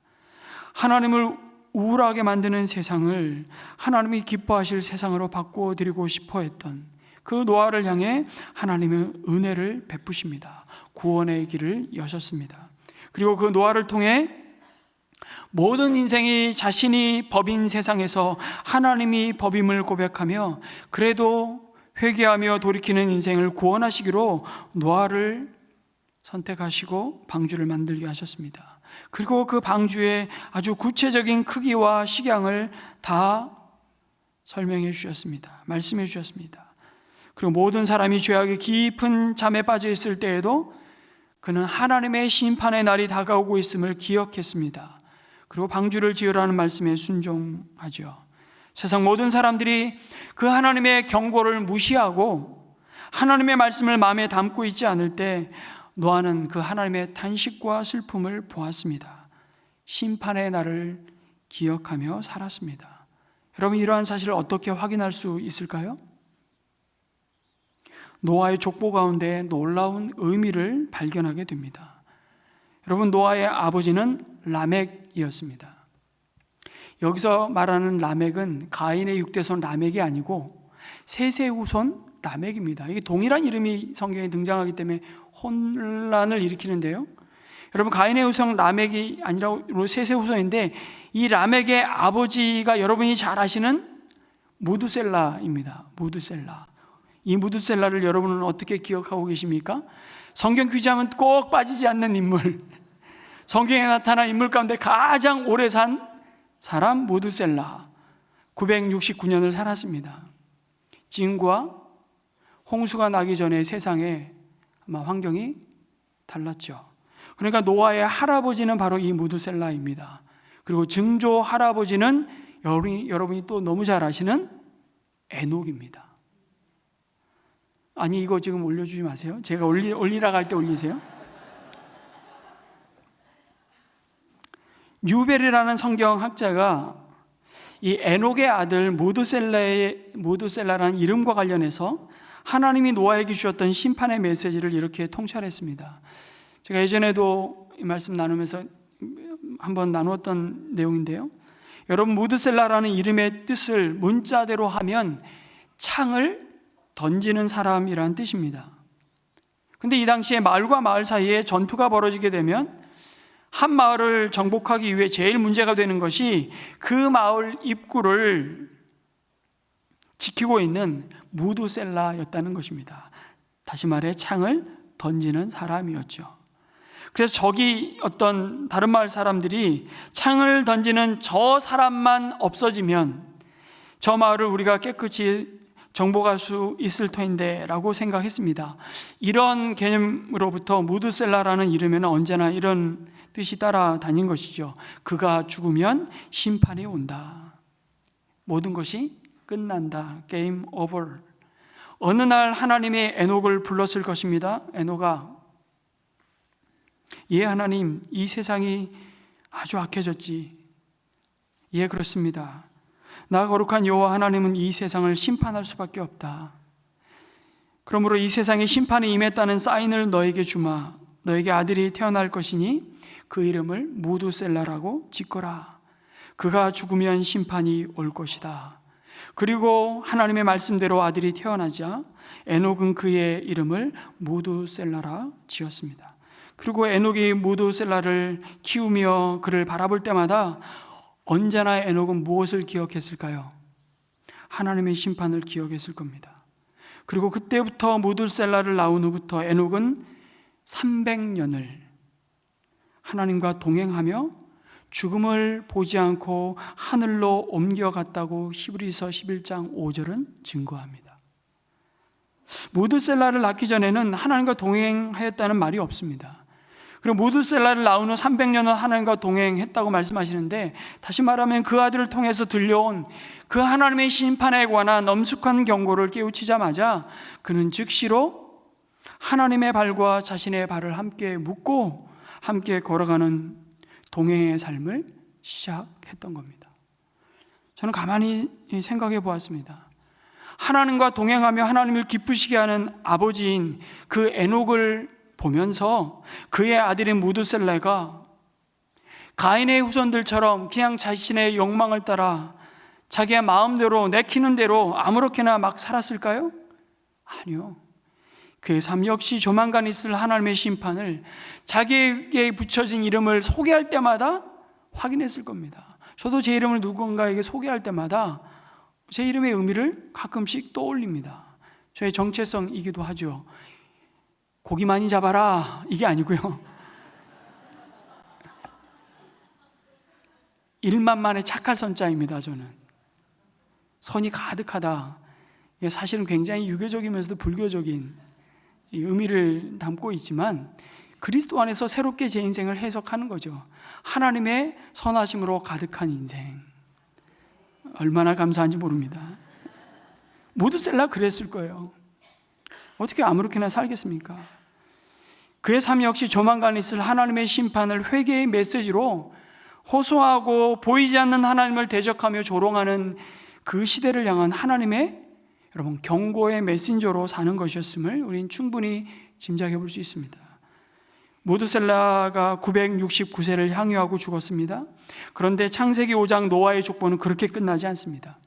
하나님을 우울하게 만드는 세상을 하나님이 기뻐하실 세상으로 바꾸어 드리고 싶어 했던 그 노아를 향해 하나님은 은혜를 베푸십니다. 구원의 길을 여셨습니다. 그리고 그 노아를 통해 모든 인생이 자신이 법인 세상에서 하나님이 법임을 고백하며 그래도 회개하며 돌이키는 인생을 구원하시기로 노아를 선택하시고 방주를 만들게 하셨습니다. 그리고 그 방주의 아주 구체적인 크기와 식양을 다 설명해 주셨습니다. 말씀해 주셨습니다. 그리고 모든 사람이 죄악의 깊은 잠에 빠져 있을 때에도 그는 하나님의 심판의 날이 다가오고 있음을 기억했습니다. 그리고 방주를 지으라는 말씀에 순종하죠. 세상 모든 사람들이 그 하나님의 경고를 무시하고 하나님의 말씀을 마음에 담고 있지 않을 때 노아는 그 하나님의 탄식과 슬픔을 보았습니다. 심판의 날을 기억하며 살았습니다. 여러분, 이러한 사실을 어떻게 확인할 수 있을까요? 노아의 족보 가운데 놀라운 의미를 발견하게 됩니다. 여러분, 노아의 아버지는 라멕이었습니다. 여기서 말하는 라멕은 가인의 6대손 라멕이 아니고 셋의 후손 라멕입니다. 이게 동일한 이름이 성경에 등장하기 때문에 혼란을 일으키는데요, 여러분, 가인의 후손 라멕이 아니라 셋의 후손인데 이 라멕의 아버지가 여러분이 잘 아시는 무두셀라입니다. 무두셀라. 이 무두셀라를 여러분은 어떻게 기억하고 계십니까? 성경 퀴즈하면 꼭 빠지지 않는 인물, 성경에 나타난 인물 가운데 가장 오래 산 사람 무두셀라. 969년을 살았습니다. 징과 홍수가 나기 전에 세상에 아마 환경이 달랐죠. 그러니까 노아의 할아버지는 바로 이 무두셀라입니다. 그리고 증조 할아버지는 여러분이 또 너무 잘 아시는 에녹입니다. 아니, 이거 지금 올려주지 마세요. 제가 올리라고 할 때 올리세요. 뉴벨이라는 성경학자가 이 에녹의 아들 무두셀라라는 이름과 관련해서 하나님이 노아에게 주셨던 심판의 메시지를 이렇게 통찰했습니다. 제가 예전에도 이 말씀 나누면서 한번 나누었던 내용인데요, 여러분, 무두셀라라는 이름의 뜻을 문자대로 하면 창을 던지는 사람이란 뜻입니다. 근데 이 당시에 마을과 마을 사이에 전투가 벌어지게 되면 한 마을을 정복하기 위해 제일 문제가 되는 것이 그 마을 입구를 지키고 있는 무두셀라였다는 것입니다. 다시 말해 창을 던지는 사람이었죠. 그래서 저기 어떤 다른 마을 사람들이 창을 던지는 저 사람만 없어지면 저 마을을 우리가 깨끗이 정보가 수 있을 터인데 라고 생각했습니다. 이런 개념으로부터 무드셀라라는 이름에는 언제나 이런 뜻이 따라다닌 것이죠. 그가 죽으면 심판이 온다. 모든 것이 끝난다. Game over. 어느 날 하나님이 에녹을 불렀을 것입니다. 에녹아, 예 하나님, 이 세상이 아주 악해졌지. 예, 그렇습니다. 나 거룩한 여호와 하나님은 이 세상을 심판할 수밖에 없다. 그러므로 이 세상에 심판이 임했다는 사인을 너에게 주마. 너에게 아들이 태어날 것이니 그 이름을 무드셀라라고 짓거라. 그가 죽으면 심판이 올 것이다. 그리고 하나님의 말씀대로 아들이 태어나자 에녹은 그의 이름을 무드셀라라 지었습니다. 그리고 에녹이 무드셀라를 키우며 그를 바라볼 때마다 언제나 에녹은 무엇을 기억했을까요? 하나님의 심판을 기억했을 겁니다. 그리고 그때부터 무드셀라를 낳은 후부터 에녹은 300년을 하나님과 동행하며 죽음을 보지 않고 하늘로 옮겨갔다고 히브리서 11장 5절은 증거합니다. 무드셀라를 낳기 전에는 하나님과 동행하였다는 말이 없습니다. 그리고 무드셀라를 낳은 후 300년을 하나님과 동행했다고 말씀하시는데, 다시 말하면 그 아들을 통해서 들려온 그 하나님의 심판에 관한 엄숙한 경고를 깨우치자마자 그는 즉시로 하나님의 발과 자신의 발을 함께 묶고 함께 걸어가는 동행의 삶을 시작했던 겁니다. 저는 가만히 생각해 보았습니다. 하나님과 동행하며 하나님을 기쁘시게 하는 아버지인 그 에녹을 보면서 그의 아들인 무드셀라가 가인의 후손들처럼 그냥 자신의 욕망을 따라 자기의 마음대로 내키는 대로 아무렇게나 막 살았을까요? 아니요. 그의 삶 역시 조만간 있을 하나님의 심판을 자기에게 붙여진 이름을 소개할 때마다 확인했을 겁니다. 저도 제 이름을 누군가에게 소개할 때마다 제 이름의 의미를 가끔씩 떠올립니다. 저의 정체성이기도 하죠. 고기 많이 잡아라, 이게 아니고요. 일만만의 착할 선자입니다. 저는 선이 가득하다. 이게 사실은 굉장히 유교적이면서도 불교적인 의미를 담고 있지만 그리스도 안에서 새롭게 제 인생을 해석하는 거죠. 하나님의 선하심으로 가득한 인생. 얼마나 감사한지 모릅니다. 무드셀라 그랬을 거예요. 어떻게 아무렇게나 살겠습니까? 그의 삶 역시 조만간 있을 하나님의 심판을 회개의 메시지로 호소하고 보이지 않는 하나님을 대적하며 조롱하는 그 시대를 향한 하나님의 여러분 경고의 메신저로 사는 것이었음을 우리는 충분히 짐작해 볼 수 있습니다. 무드셀라가 969세를 향유하고 죽었습니다. 그런데 창세기 5장 노아의 족보는 그렇게 끝나지 않습니다.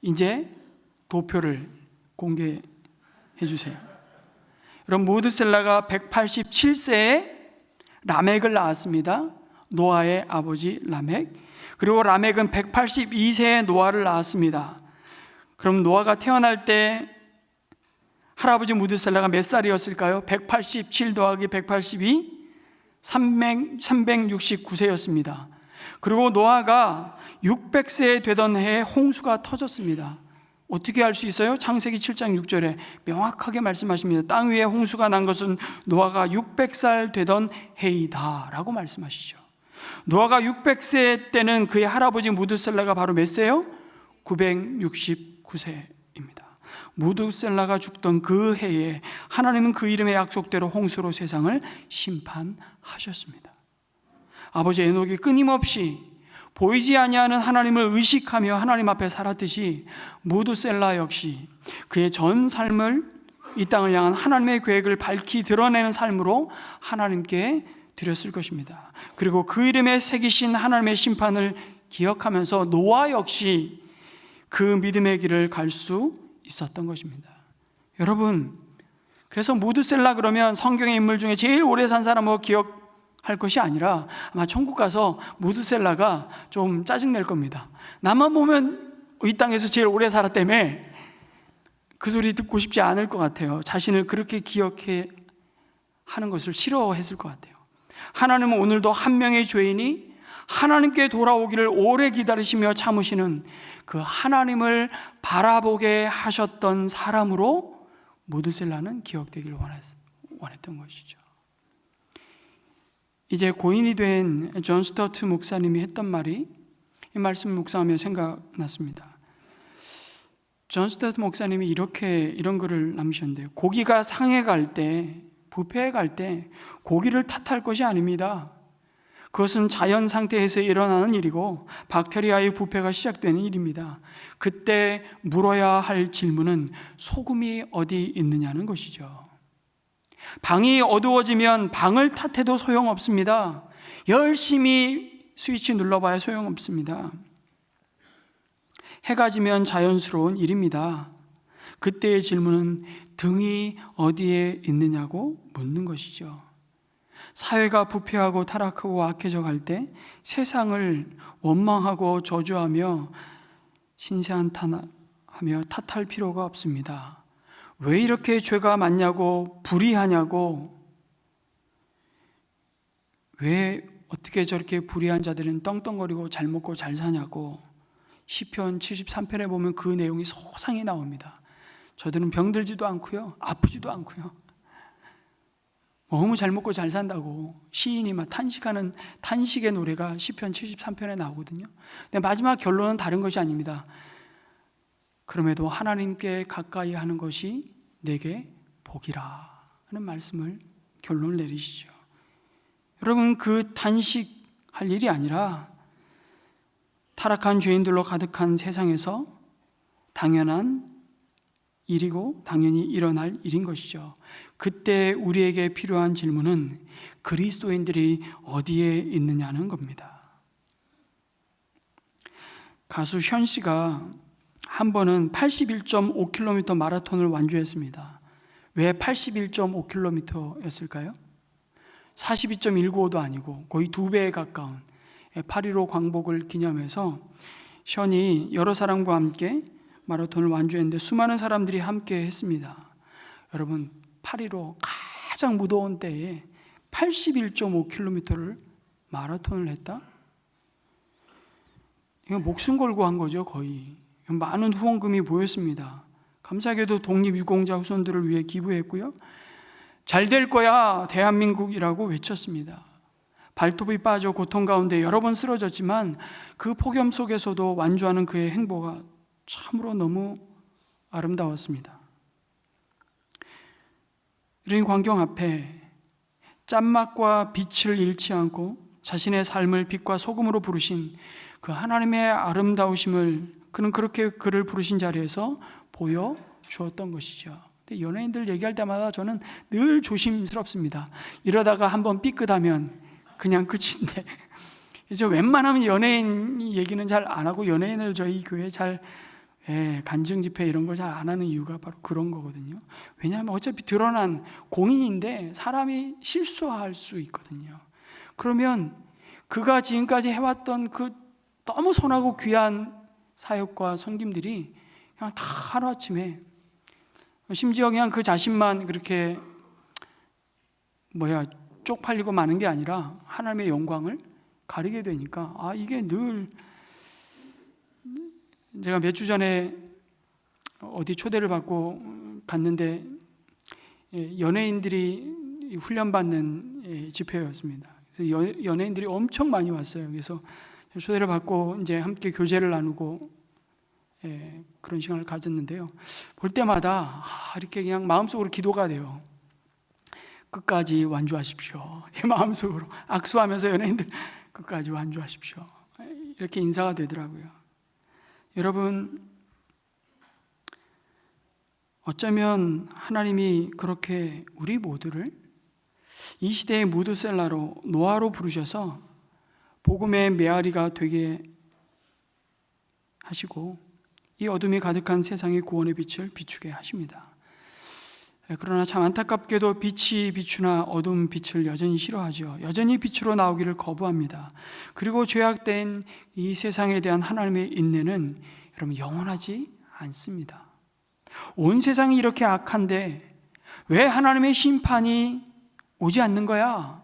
이제 도표를 공개해 주세요. 여러분, 무드셀라가 187세에 라멕을 낳았습니다. 노아의 아버지 라멕. 그리고 라멕은 182세에 노아를 낳았습니다. 그럼 노아가 태어날 때 할아버지 무드셀라가 몇 살이었을까요? 187 더하기 182, 369세였습니다. 그리고 노아가 600세 되던 해에 홍수가 터졌습니다. 어떻게 알 수 있어요? 창세기 7장 6절에 명확하게 말씀하십니다. 땅 위에 홍수가 난 것은 노아가 600살 되던 해이다 라고 말씀하시죠. 노아가 600세 때는 그의 할아버지 무드셀라가 바로 몇 세요? 969세입니다. 무드셀라가 죽던 그 해에 하나님은 그 이름의 약속대로 홍수로 세상을 심판하셨습니다. 아버지 에녹이 끊임없이 보이지 아니하는 하나님을 의식하며 하나님 앞에 살았듯이 무드셀라 역시 그의 전 삶을 이 땅을 향한 하나님의 계획을 밝히 드러내는 삶으로 하나님께 드렸을 것입니다. 그리고 그 이름에 새기신 하나님의 심판을 기억하면서 노아 역시 그 믿음의 길을 갈 수 있었던 것입니다. 여러분, 그래서 무드셀라 그러면 성경의 인물 중에 제일 오래 산 사람으로 기억할 것이 아니라 아마 천국 가서 무드셀라가 좀 짜증낼 겁니다. 나만 보면 이 땅에서 제일 오래 살았다며 그 소리 듣고 싶지 않을 것 같아요. 자신을 그렇게 기억해 하는 것을 싫어했을 것 같아요. 하나님은 오늘도 한 명의 죄인이 하나님께 돌아오기를 오래 기다리시며 참으시는 그 하나님을 바라보게 하셨던 사람으로 무드셀라는 기억되기를 원했던 것이죠. 이제 고인이 된 존 스튜어트 목사님이 했던 말이 이 말씀을 묵상하며 생각났습니다. 존 스튜어트 목사님이 이런 글을 남기셨는데요. 고기가 상해 갈 때, 부패해 갈 때 고기를 탓할 것이 아닙니다. 그것은 자연 상태에서 일어나는 일이고 박테리아의 부패가 시작되는 일입니다. 그때 물어야 할 질문은 소금이 어디 있느냐는 것이죠. 방이 어두워지면 방을 탓해도 소용없습니다. 열심히 스위치 눌러봐야 소용없습니다. 해가 지면 자연스러운 일입니다. 그때의 질문은 등이 어디에 있느냐고 묻는 것이죠. 사회가 부패하고 타락하고 악해져 갈 때 세상을 원망하고 저주하며 신세한탄하며 탓할 필요가 없습니다. 왜 이렇게 죄가 많냐고, 불의하냐고, 왜 어떻게 저렇게 불의한 자들은 떵떵거리고 잘 먹고 잘 사냐고. 시편 73편에 보면 그 내용이 소상히 나옵니다. 저들은 병들지도 않고요, 아프지도 않고요, 너무 잘 먹고 잘 산다고 시인이 막 탄식하는 탄식의 노래가 시편 73편에 나오거든요. 근데 마지막 결론은 다른 것이 아닙니다. 그럼에도 하나님께 가까이 하는 것이 내게 복이라 하는 말씀을 결론을 내리시죠. 여러분, 그 탄식할 일이 아니라 타락한 죄인들로 가득한 세상에서 당연한 일이고 당연히 일어날 일인 것이죠. 그때 우리에게 필요한 질문은 그리스도인들이 어디에 있느냐는 겁니다. 가수 현 씨가 한 번은 81.5km 마라톤을 완주했습니다. 왜 81.5km였을까요? 42.195도 아니고 거의 2배에 가까운 8.15 광복을 기념해서 션이 여러 사람과 함께 마라톤을 완주했는데 수많은 사람들이 함께 했습니다. 여러분, 8.15 가장 무더운 때에 81.5km를 마라톤을 했다? 이건 목숨 걸고 한 거죠, 거의. 많은 후원금이 모였습니다. 감사하게도 독립유공자 후손들을 위해 기부했고요. 잘 될 거야 대한민국이라고 외쳤습니다. 발톱이 빠져 고통 가운데 여러 번 쓰러졌지만 그 폭염 속에서도 완주하는 그의 행보가 참으로 너무 아름다웠습니다. 이런 광경 앞에 짠맛과 빛을 잃지 않고 자신의 삶을 빛과 소금으로 부르신 그 하나님의 아름다우심을 그는 그렇게 그를 부르신 자리에서 보여주었던 것이죠. 근데 연예인들 얘기할 때마다 저는 늘 조심스럽습니다. 이러다가 한번 삐끗하면 그냥 끝인데 이제 웬만하면 연예인 얘기는 잘 안 하고 연예인을 저희 교회에 잘 간증 집회 이런 걸 잘 안 하는 이유가 바로 그런 거거든요. 왜냐하면 어차피 드러난 공인인데 사람이 실수할 수 있거든요. 그러면 그가 지금까지 해왔던 그 너무 선하고 귀한 사역과 섬김들이 그냥 다 하루아침에, 심지어 그냥 그 자신만 그렇게 쪽팔리고 마는 게 아니라 하나님의 영광을 가리게 되니까 이게 늘, 제가 몇 주 전에 어디 초대를 받고 갔는데 연예인들이 훈련받는 집회였습니다. 그래서 연예인들이 엄청 많이 왔어요. 그래서 초대를 받고 이제 함께 교제를 나누고 그런 시간을 가졌는데요. 볼 때마다 이렇게 그냥 마음속으로 기도가 돼요. 끝까지 완주하십시오. 제 마음속으로 악수하면서 연예인들 끝까지 완주하십시오. 이렇게 인사가 되더라고요. 여러분, 어쩌면 하나님이 그렇게 우리 모두를 이 시대의 무드셀라로, 노아로 부르셔서 복음의 메아리가 되게 하시고 이 어둠이 가득한 세상의 구원의 빛을 비추게 하십니다. 그러나 참 안타깝게도 빛이 비추나 어둠 빛을 여전히 싫어하죠. 여전히 빛으로 나오기를 거부합니다. 그리고 죄악된 이 세상에 대한 하나님의 인내는 여러분 영원하지 않습니다. 온 세상이 이렇게 악한데 왜 하나님의 심판이 오지 않는 거야?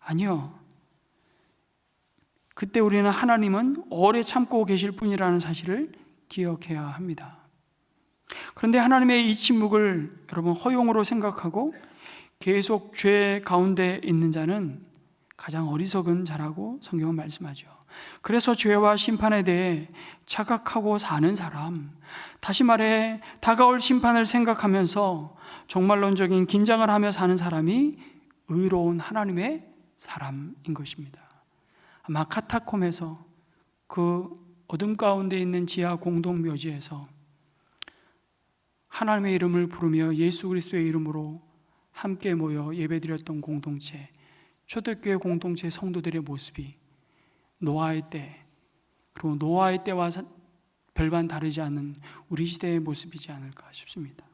아니요. 그때 우리는 하나님은 오래 참고 계실 분이라는 사실을 기억해야 합니다. 그런데 하나님의 이 침묵을 여러분 허용으로 생각하고 계속 죄 가운데 있는 자는 가장 어리석은 자라고 성경은 말씀하죠. 그래서 죄와 심판에 대해 착각하고 사는 사람, 다시 말해 다가올 심판을 생각하면서 종말론적인 긴장을 하며 사는 사람이 의로운 하나님의 사람인 것입니다. 아마 카타콤에서 그 어둠 가운데 있는 지하 공동묘지에서 하나님의 이름을 부르며 예수 그리스도의 이름으로 함께 모여 예배드렸던 공동체, 초대교회 공동체 성도들의 모습이 노아의 때, 그리고 노아의 때와 별반 다르지 않은 우리 시대의 모습이지 않을까 싶습니다.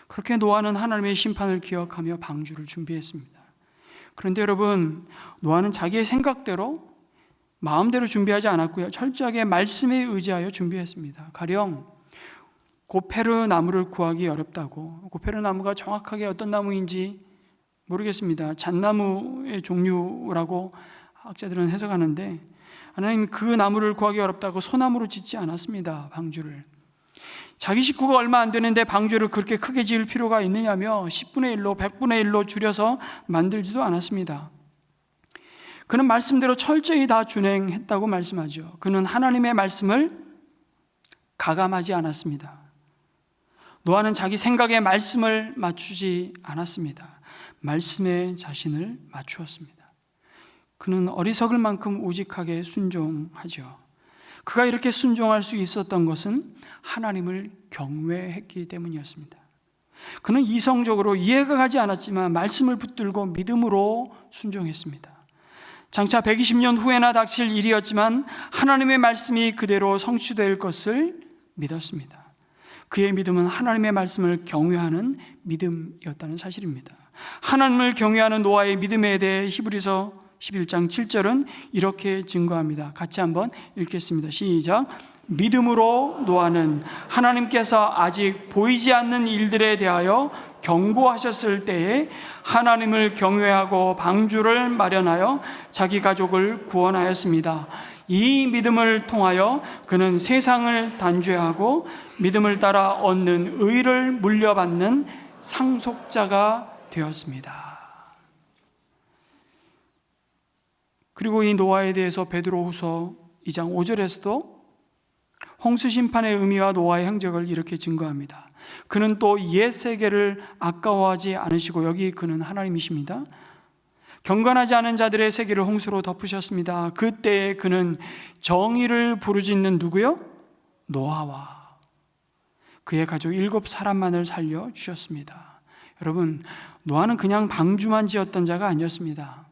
그렇게 노아는 하나님의 심판을 기억하며 방주를 준비했습니다. 그런데 여러분, 노아는 자기의 생각대로 마음대로 준비하지 않았고요, 철저하게 말씀에 의지하여 준비했습니다. 가령 고페르 나무를 구하기 어렵다고, 고페르 나무가 정확하게 어떤 나무인지 모르겠습니다. 잣나무의 종류라고 학자들은 해석하는데, 하나님 그 나무를 구하기 어렵다고 소나무로 짓지 않았습니다. 방주를. 자기 식구가 얼마 안 되는데 방주를 그렇게 크게 지을 필요가 있느냐며 10분의 1로 100분의 1로 줄여서 만들지도 않았습니다. 그는 말씀대로 철저히 다 준행했다고 말씀하죠. 그는 하나님의 말씀을 가감하지 않았습니다. 노아는 자기 생각에 말씀을 맞추지 않았습니다. 말씀에 자신을 맞추었습니다. 그는 어리석을 만큼 우직하게 순종하죠. 그가 이렇게 순종할 수 있었던 것은 하나님을 경외했기 때문이었습니다. 그는 이성적으로 이해가 가지 않았지만 말씀을 붙들고 믿음으로 순종했습니다. 장차 120년 후에나 닥칠 일이었지만 하나님의 말씀이 그대로 성취될 것을 믿었습니다. 그의 믿음은 하나님의 말씀을 경외하는 믿음이었다는 사실입니다. 하나님을 경외하는 노아의 믿음에 대해 히브리서 11장 7절은 이렇게 증거합니다. 같이 한번 읽겠습니다. 시작. 믿음으로 노아는 하나님께서 아직 보이지 않는 일들에 대하여 경고하셨을 때에 하나님을 경외하고 방주를 마련하여 자기 가족을 구원하였습니다. 이 믿음을 통하여 그는 세상을 단죄하고 믿음을 따라 얻는 의를 물려받는 상속자가 되었습니다. 그리고 이 노아에 대해서 베드로후서 2장 5절에서도 홍수 심판의 의미와 노아의 행적을 이렇게 증거합니다. 그는 또 옛 세계를 아까워하지 않으시고, 여기 그는 하나님이십니다. 경건하지 않은 자들의 세계를 홍수로 덮으셨습니다. 그때에 그는 정의를 부르짖는 누구요? 노아와 그의 가족 7사람만을 살려주셨습니다. 여러분, 노아는 그냥 방주만 지었던 자가 아니었습니다.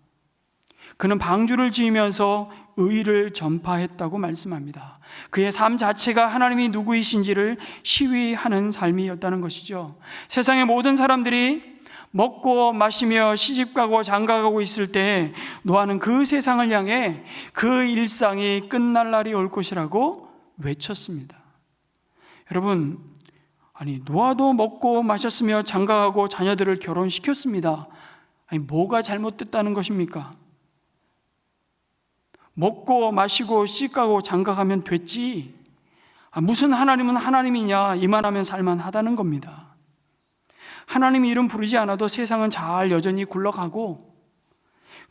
그는 방주를 지으면서 의를 전파했다고 말씀합니다. 그의 삶 자체가 하나님이 누구이신지를 시위하는 삶이었다는 것이죠. 세상의 모든 사람들이 먹고 마시며 시집가고 장가가고 있을 때 노아는 그 세상을 향해 그 일상이 끝날 날이 올 것이라고 외쳤습니다. 여러분, 아니 노아도 먹고 마셨으며 장가가고 자녀들을 결혼시켰습니다. 아니 뭐가 잘못됐다는 것입니까? 먹고 마시고 시집가고 장가가면 됐지, 무슨 하나님은 하나님이냐, 이만하면 살만하다는 겁니다. 하나님 이름 부르지 않아도 세상은 잘 여전히 굴러가고,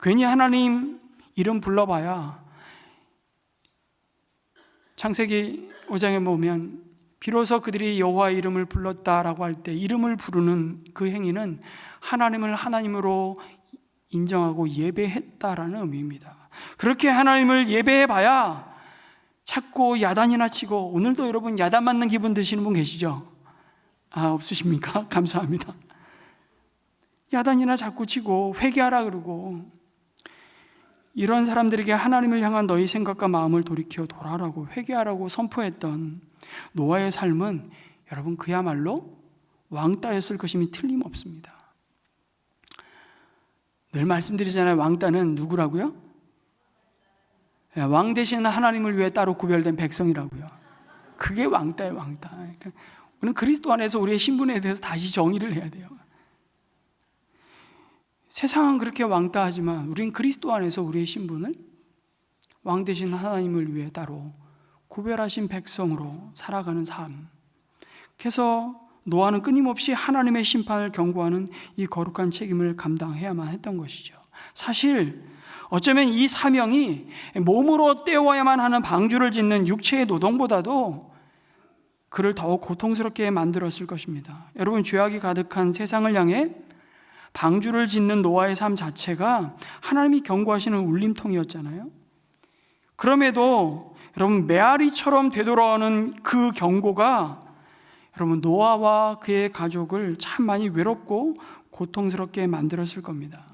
괜히 하나님 이름 불러봐야, 창세기 5장에 보면 비로소 그들이 여호와의 이름을 불렀다라고 할 때 이름을 부르는 그 행위는 하나님을 하나님으로 인정하고 예배했다라는 의미입니다. 그렇게 하나님을 예배해봐야 자꾸 야단이나 치고, 오늘도 여러분 야단 맞는 기분 드시는 분 계시죠? 없으십니까? 감사합니다. 야단이나 자꾸 치고 회개하라 그러고, 이런 사람들에게 하나님을 향한 너희 생각과 마음을 돌이켜 돌아라고 회개하라고 선포했던 노아의 삶은 여러분 그야말로 왕따였을 것임이 틀림없습니다. 늘 말씀드리잖아요. 왕따는 누구라고요? 왕 대신 하나님을 위해 따로 구별된 백성이라고요. 그게 왕따예요, 왕따. 그러니까 우리는 그리스도 안에서 우리의 신분에 대해서 다시 정의를 해야 돼요. 세상은 그렇게 왕따하지만 우리는 그리스도 안에서 우리의 신분을 왕 되신 하나님을 위해 따로 구별하신 백성으로 살아가는 삶. 그래서 노아는 끊임없이 하나님의 심판을 경고하는 이 거룩한 책임을 감당해야만 했던 것이죠. 사실 어쩌면 이 사명이 몸으로 때워야만 하는 방주를 짓는 육체의 노동보다도 그를 더욱 고통스럽게 만들었을 것입니다. 여러분, 죄악이 가득한 세상을 향해 방주를 짓는 노아의 삶 자체가 하나님이 경고하시는 울림통이었잖아요. 그럼에도 여러분, 메아리처럼 되돌아오는 그 경고가 여러분 노아와 그의 가족을 참 많이 외롭고 고통스럽게 만들었을 겁니다.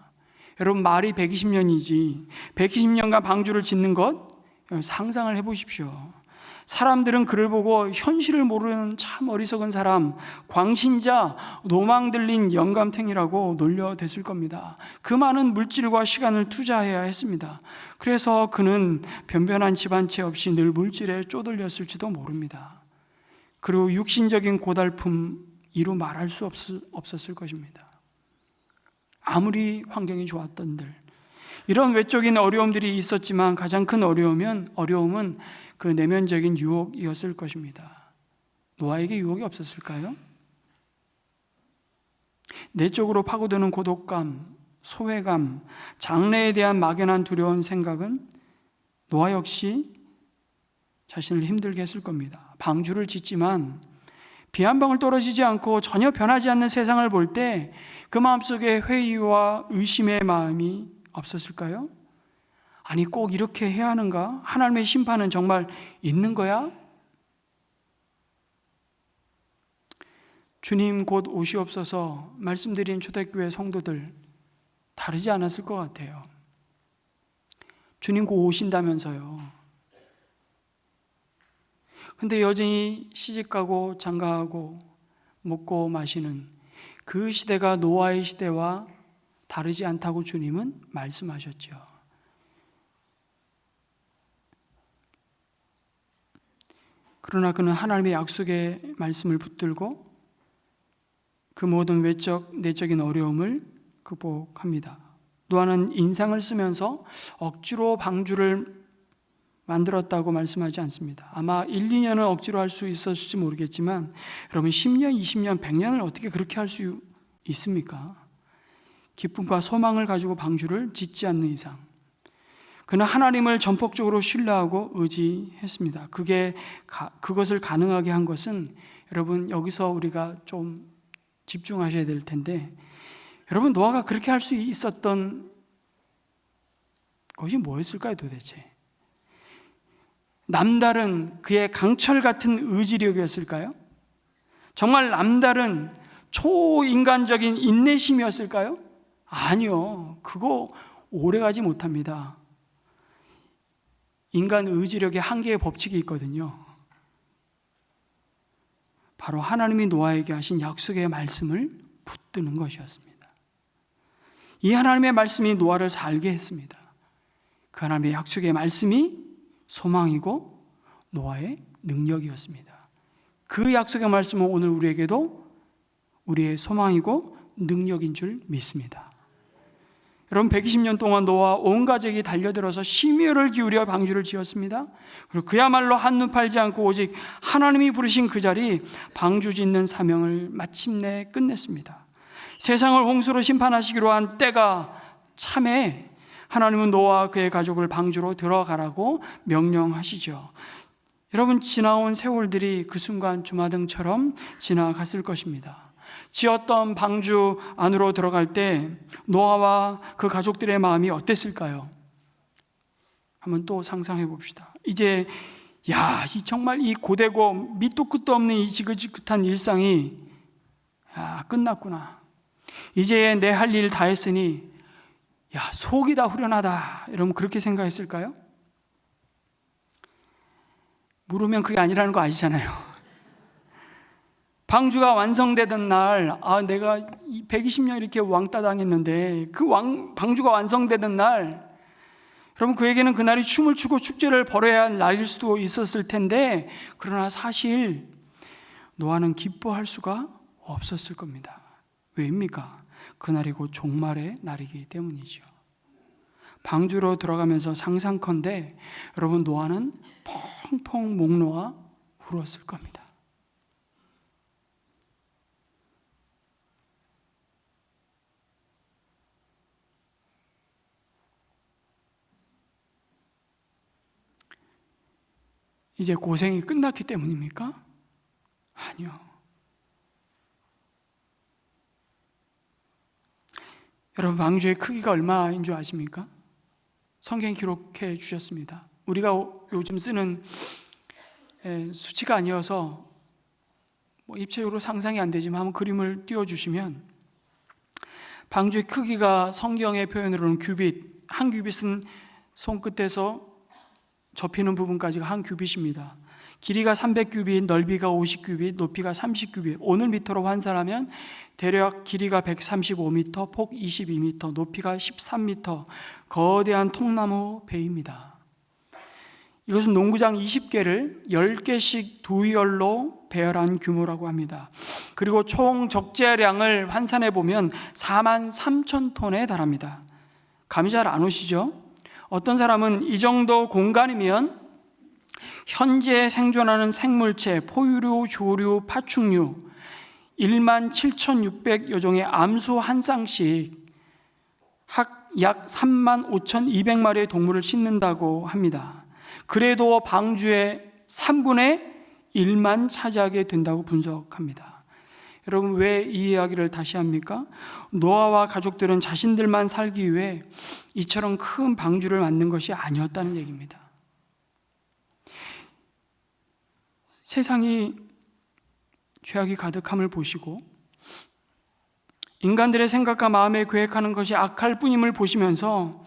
여러분, 말이 120년이지 120년간 방주를 짓는 것 상상을 해보십시오. 사람들은 그를 보고 현실을 모르는 참 어리석은 사람, 광신자, 노망 들린 영감탱이라고 놀려댔을 겁니다. 그 많은 물질과 시간을 투자해야 했습니다. 그래서 그는 변변한 집 한 채 없이 늘 물질에 쪼들렸을지도 모릅니다. 그리고 육신적인 고달픔 이루 말할 수 없었을 것입니다. 아무리 환경이 좋았던들 이런 외적인 어려움들이 있었지만 가장 큰 어려움은 그 내면적인 유혹이었을 것입니다. 노아에게 유혹이 없었을까요? 내적으로 파고드는 고독감, 소외감, 장래에 대한 막연한 두려운 생각은 노아 역시 자신을 힘들게 했을 겁니다. 방주를 짓지만 비 한 방울 떨어지지 않고 전혀 변하지 않는 세상을 볼 때 그 마음속에 회의와 의심의 마음이 없었을까요? 아니, 꼭 이렇게 해야 하는가? 하나님의 심판은 정말 있는 거야? 주님 곧 오시옵소서 말씀드린 초대교회 성도들 다르지 않았을 것 같아요. 주님 곧 오신다면서요. 근데 여전히 시집가고 장가가고 먹고 마시는 그 시대가 노아의 시대와 다르지 않다고 주님은 말씀하셨죠. 그러나 그는 하나님의 약속의 말씀을 붙들고 그 모든 외적, 내적인 어려움을 극복합니다. 노아는 인상을 쓰면서 억지로 방주를 만들었다고 말씀하지 않습니다. 아마 1, 2년은 억지로 할 수 있었을지 모르겠지만 여러분 10년, 20년, 100년을 어떻게 그렇게 할 수 있습니까? 기쁨과 소망을 가지고 방주를 짓지 않는 이상 그는 하나님을 전폭적으로 신뢰하고 의지했습니다. 그것을 가능하게 한 것은 여러분 여기서 우리가 좀 집중하셔야 될 텐데 여러분 노아가 그렇게 할 수 있었던 것이 뭐였을까요 도대체? 남다른 그의 강철 같은 의지력이었을까요? 정말 남다른 초인간적인 인내심이었을까요? 아니요. 그거 오래가지 못합니다. 인간 의지력의 한계의 법칙이 있거든요. 바로 하나님이 노아에게 하신 약속의 말씀을 붙드는 것이었습니다. 이 하나님의 말씀이 노아를 살게 했습니다. 그 하나님의 약속의 말씀이 소망이고 노아의 능력이었습니다. 그 약속의 말씀은 오늘 우리에게도 우리의 소망이고 능력인 줄 믿습니다. 여러분 120년 동안 노아 온 가족이 달려들어서 심혈을 기울여 방주를 지었습니다. 그리고 그야말로 한눈 팔지 않고 오직 하나님이 부르신 그 자리 방주 짓는 사명을 마침내 끝냈습니다. 세상을 홍수로 심판하시기로 한 때가 참에 하나님은 노아와 그의 가족을 방주로 들어가라고 명령하시죠. 여러분 지나온 세월들이 그 순간 주마등처럼 지나갔을 것입니다. 지었던 방주 안으로 들어갈 때 노아와 그 가족들의 마음이 어땠을까요? 한번 또 상상해 봅시다. 이제 정말 이 고되고 밑도 끝도 없는 이 지긋지긋한 일상이 끝났구나. 이제 내 할 일 다 했으니 속이 다 후련하다. 여러분 그렇게 생각했을까요? 물으면 그게 아니라는 거 아시잖아요. 방주가 완성되던 날, 내가 120년 이렇게 왕따 당했는데 그 방주가 완성되던 날, 여러분 그에게는 그날이 춤을 추고 축제를 벌여야 할 날일 수도 있었을 텐데 그러나 사실 노아는 기뻐할 수가 없었을 겁니다. 왜입니까? 그날이 곧 종말의 날이기 때문이죠. 방주로 들어가면서 상상컨대 여러분 노아는 펑펑 목 놓아 울었을 겁니다. 이제 고생이 끝났기 때문입니까? 아니요. 여러분, 방주의 크기가 얼마인 줄 아십니까? 성경이 기록해 주셨습니다. 우리가 요즘 쓰는 수치가 아니어서 입체적으로 상상이 안 되지만 한번 그림을 띄워주시면, 방주의 크기가 성경의 표현으로는 규빗, 한 규빗은 손끝에서 접히는 부분까지가 한 규빗입니다. 길이가 300규빗, 넓이가 50규빗, 높이가 30규빗. 오늘 미터로 환산하면 대략 길이가 135m, 폭 22m, 높이가 13m, 거대한 통나무 배입니다. 이것은 농구장 20개를 10개씩 두 열로 배열한 규모라고 합니다. 그리고 총 적재량을 환산해 보면 43,000톤에 달합니다. 감이 잘 안 오시죠? 어떤 사람은 이 정도 공간이면 현재 생존하는 생물체, 포유류, 조류, 파충류 17,600여 종의 암수 한 쌍씩 약 35,200마리의 동물을 싣는다고 합니다. 그래도 방주의 3분의 1만 차지하게 된다고 분석합니다. 여러분, 왜 이 이야기를 다시 합니까? 노아와 가족들은 자신들만 살기 위해 이처럼 큰 방주를 만든 것이 아니었다는 얘기입니다. 세상이 죄악이 가득함을 보시고 인간들의 생각과 마음에 계획하는 것이 악할 뿐임을 보시면서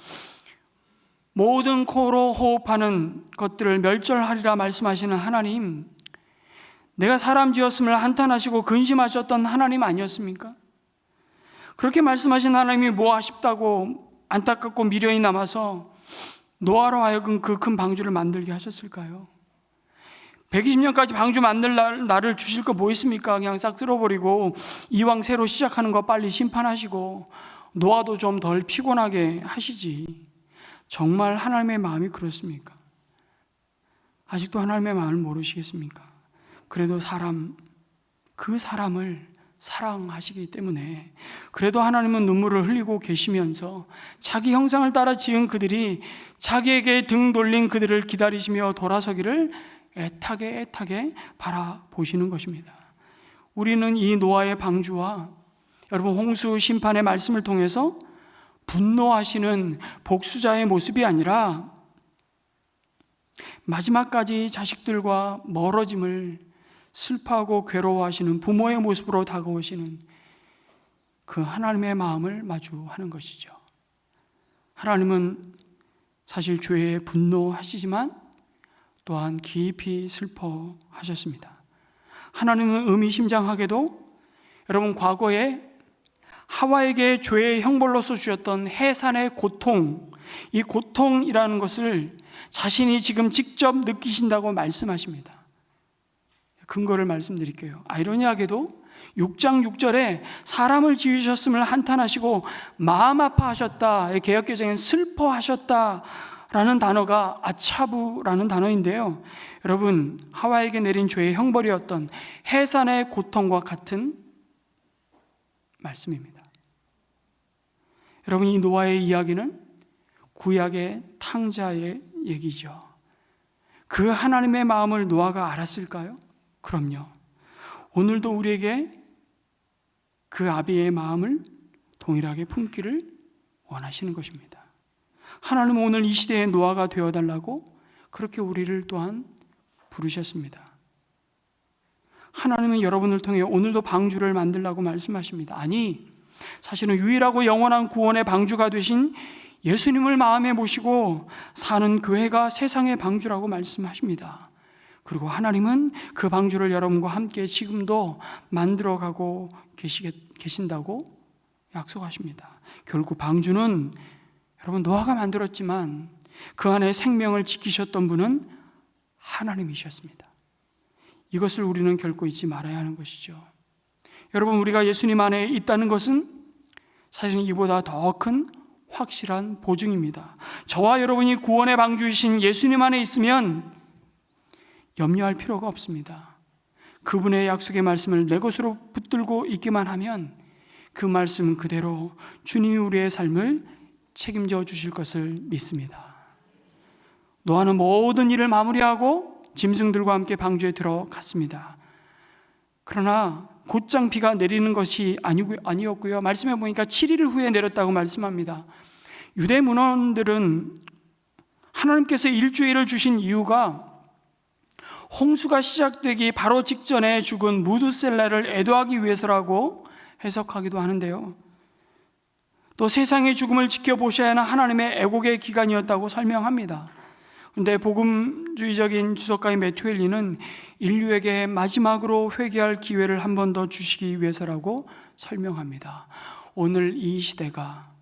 모든 코로 호흡하는 것들을 멸절하리라 말씀하시는 하나님, 내가 사람 지었음을 한탄하시고 근심하셨던 하나님 아니었습니까? 그렇게 말씀하신 하나님이 뭐 아쉽다고 안타깝고 미련이 남아서 노아로 하여금 그 큰 방주를 만들게 하셨을까요? 120년까지 방주 만들 날을 주실 거 뭐 있습니까? 그냥 싹 쓸어버리고 이왕 새로 시작하는 거 빨리 심판하시고 노아도 좀 덜 피곤하게 하시지. 정말 하나님의 마음이 그렇습니까? 아직도 하나님의 마음을 모르시겠습니까? 그래도 그 사람을 사랑하시기 때문에 그래도 하나님은 눈물을 흘리고 계시면서 자기 형상을 따라 지은 그들이 자기에게 등 돌린 그들을 기다리시며 돌아서기를 애타게 바라보시는 것입니다. 우리는 이 노아의 방주와 여러분 홍수 심판의 말씀을 통해서 분노하시는 복수자의 모습이 아니라 마지막까지 자식들과 멀어짐을 슬퍼하고 괴로워하시는 부모의 모습으로 다가오시는 그 하나님의 마음을 마주하는 것이죠. 하나님은 사실 죄에 분노하시지만 또한 깊이 슬퍼하셨습니다. 하나님은 의미심장하게도 여러분 과거에 하와에게 죄의 형벌로서 주셨던 해산의 고통, 이 고통이라는 것을 자신이 지금 직접 느끼신다고 말씀하십니다. 근거를 말씀드릴게요. 아이러니하게도 6장 6절에 사람을 지으셨음을 한탄하시고 마음 아파하셨다, 개역개정엔 슬퍼하셨다 라는 단어가 아차부라는 단어인데요, 여러분 하와에게 내린 죄의 형벌이었던 해산의 고통과 같은 말씀입니다. 여러분, 이 노아의 이야기는 구약의 탕자의 얘기죠. 그 하나님의 마음을 노아가 알았을까요? 그럼요. 오늘도 우리에게 그 아비의 마음을 동일하게 품기를 원하시는 것입니다. 하나님은 오늘 이 시대의 노아가 되어달라고 그렇게 우리를 또한 부르셨습니다. 하나님은 여러분을 통해 오늘도 방주를 만들라고 말씀하십니다. 아니, 사실은 유일하고 영원한 구원의 방주가 되신 예수님을 마음에 모시고 사는 교회가 세상의 방주라고 말씀하십니다. 그리고 하나님은 그 방주를 여러분과 함께 지금도 만들어가고 계신다고 약속하십니다. 결국 방주는 여러분 노아가 만들었지만 그 안에 생명을 지키셨던 분은 하나님이셨습니다. 이것을 우리는 결코 잊지 말아야 하는 것이죠. 여러분, 우리가 예수님 안에 있다는 것은 사실 이보다 더 큰 확실한 보증입니다. 저와 여러분이 구원의 방주이신 예수님 안에 있으면 염려할 필요가 없습니다. 그분의 약속의 말씀을 내 것으로 붙들고 있기만 하면 그 말씀 그대로 주님이 우리의 삶을 책임져 주실 것을 믿습니다. 노아는 모든 일을 마무리하고 짐승들과 함께 방주에 들어갔습니다. 그러나 곧장 비가 내리는 것이 아니었고요. 말씀해 보니까 7일 후에 내렸다고 말씀합니다. 유대 문헌들은 하나님께서 일주일을 주신 이유가 홍수가 시작되기 바로 직전에 죽은 무두셀라를 애도하기 위해서라고 해석하기도 하는데요. 또 세상의 죽음을 지켜보셔야 하는 하나님의 애곡의 기간이었다고 설명합니다. 그런데 복음주의적인 주석가인 매튜 헨리는 인류에게 마지막으로 회개할 기회를 한 번 더 주시기 위해서라고 설명합니다. 오늘 이 시대가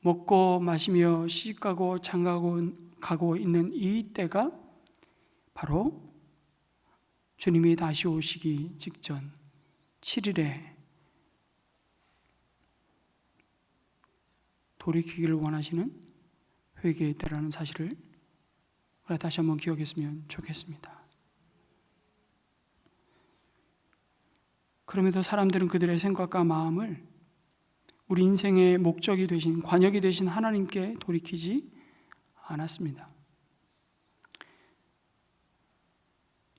먹고 마시며 시집가고 장가고 있는 이 때가 바로 주님이 다시 오시기 직전 7일에 돌이키기를 원하시는 회개의 때라는 사실을 다시 한번 기억했으면 좋겠습니다. 그럼에도 사람들은 그들의 생각과 마음을 우리 인생의 목적이 되신, 관역이 되신 하나님께 돌이키지 않았습니다.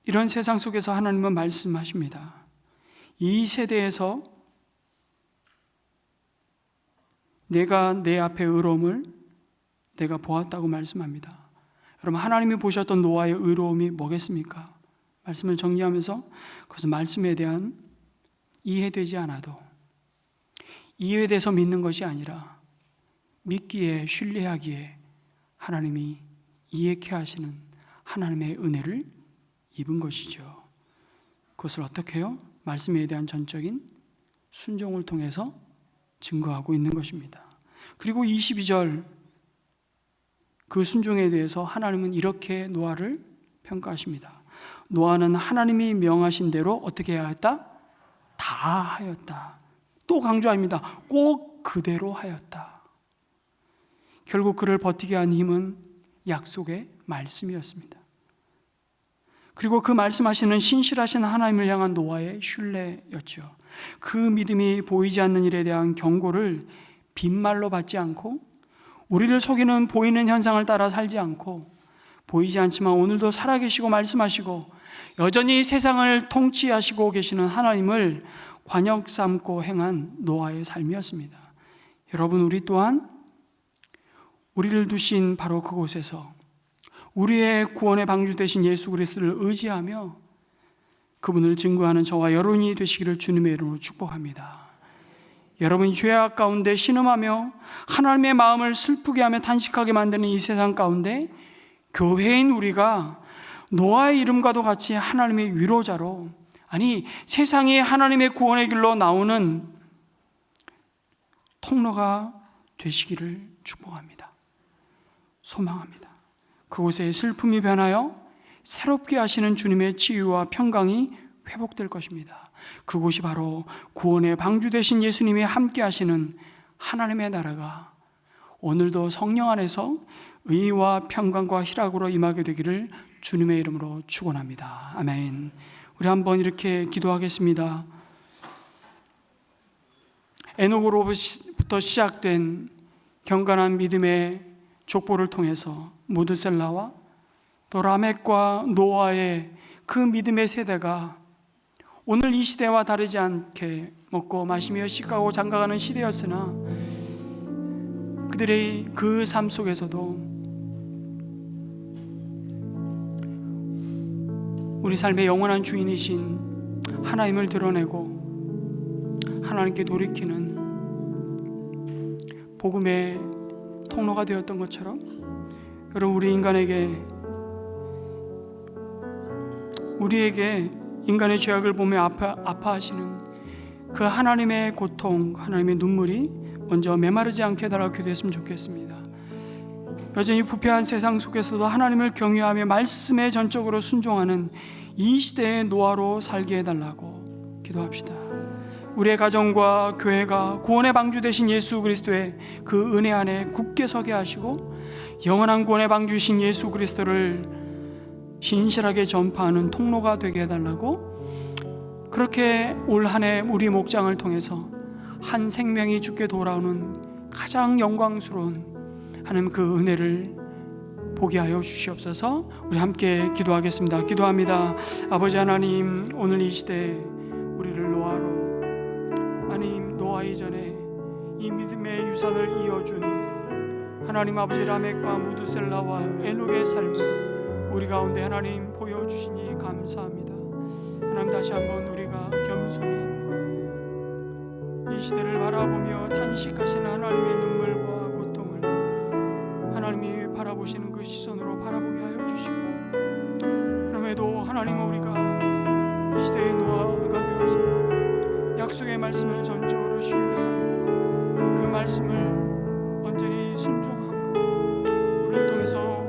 이런 세상 속에서 하나님은 말씀하십니다. 이 세대에서 내가 내 앞에 의로움을 내가 보았다고 말씀합니다. 여러분, 하나님이 보셨던 노아의 의로움이 뭐겠습니까? 말씀을 정리하면서 그것은 말씀에 대한 이해되지 않아도 이해돼서 믿는 것이 아니라 믿기에 신뢰하기에 하나님이 이해케 하시는 하나님의 은혜를 입은 것이죠. 그것을 어떻게 해요? 말씀에 대한 전적인 순종을 통해서 증거하고 있는 것입니다. 그리고 22절 그 순종에 대해서 하나님은 이렇게 노아를 평가하십니다. 노아는 하나님이 명하신 대로 어떻게 해야 했다? 다 하였다. 또 강조합니다. 꼭 그대로 하였다. 결국 그를 버티게 한 힘은 약속의 말씀이었습니다. 그리고 그 말씀하시는 신실하신 하나님을 향한 노아의 신뢰였죠. 그 믿음이 보이지 않는 일에 대한 경고를 빈말로 받지 않고 우리를 속이는 보이는 현상을 따라 살지 않고 보이지 않지만 오늘도 살아계시고 말씀하시고 여전히 세상을 통치하시고 계시는 하나님을 관역 삼고 행한 노아의 삶이었습니다. 여러분, 우리 또한 우리를 두신 바로 그곳에서 우리의 구원의 방주 되신 예수 그리스도를 의지하며 그분을 증거하는 저와 여러분이 되시기를 주님의 이름으로 축복합니다. 여러분이 죄악 가운데 신음하며 하나님의 마음을 슬프게 하며 탄식하게 만드는 이 세상 가운데 교회인 우리가 노아의 이름과도 같이 하나님의 위로자로, 아니 세상이 하나님의 구원의 길로 나오는 통로가 되시기를 축복합니다. 소망합니다. 그곳에 슬픔이 변하여 새롭게 하시는 주님의 치유와 평강이 회복될 것입니다. 그곳이 바로 구원의 방주 되신 예수님이 함께 하시는 하나님의 나라가 오늘도 성령 안에서 의와 평강과 희락으로 임하게 되기를 주님의 이름으로 축원합니다. 아멘. 우리 한번 이렇게 기도하겠습니다. 에녹으로부터 시작된 경건한 믿음의 족보를 통해서 무드셀라와 또 라멕과 노아의 그 믿음의 세대가 오늘 이 시대와 다르지 않게 먹고 마시며 시가고 장가가는 시대였으나 그들의 그 삶 속에서도 우리 삶의 영원한 주인이신 하나님을 드러내고 하나님께 돌이키는 복음의 통로가 되었던 것처럼 여러분, 우리에게 인간의 죄악을 보며 아파하시는 그 하나님의 고통, 하나님의 눈물이 먼저 메마르지 않게 달아오게 됐으면 좋겠습니다. 여전히 부패한 세상 속에서도 하나님을 경외하며 말씀에 전적으로 순종하는 이 시대의 노아로 살게 해달라고 기도합시다. 우리의 가정과 교회가 구원의 방주 되신 예수 그리스도의 그 은혜 안에 굳게 서게 하시고 영원한 구원의 방주이신 예수 그리스도를 신실하게 전파하는 통로가 되게 해달라고, 그렇게 올 한 해 우리 목장을 통해서 한 생명이 주께 돌아오는 가장 영광스러운 하나님 그 은혜를 보게 하여 주시옵소서. 우리 함께 기도하겠습니다. 기도합니다. 아버지 하나님, 오늘 이 시대에 우리를 노아로, 하나님 노아 이전에 이 믿음의 유산을 이어준 하나님 아버지 라멕과 무드셀라와 에녹의 삶을 우리 가운데 하나님 보여주시니 감사합니다. 하나님, 다시 한번 우리가 겸손히 이 시대를 바라보며 탄식하시는 하나님의 눈물과 고통을 하나님이 바라보시는 그 시선으로 바라보게 하여 주시고, 그럼에도 하나님은 우리가 이 시대의 노아가 되어서 약속의 말씀을 전적으로 신뢰하고 그 말씀을 온전히 순종함으로 우리를 통해서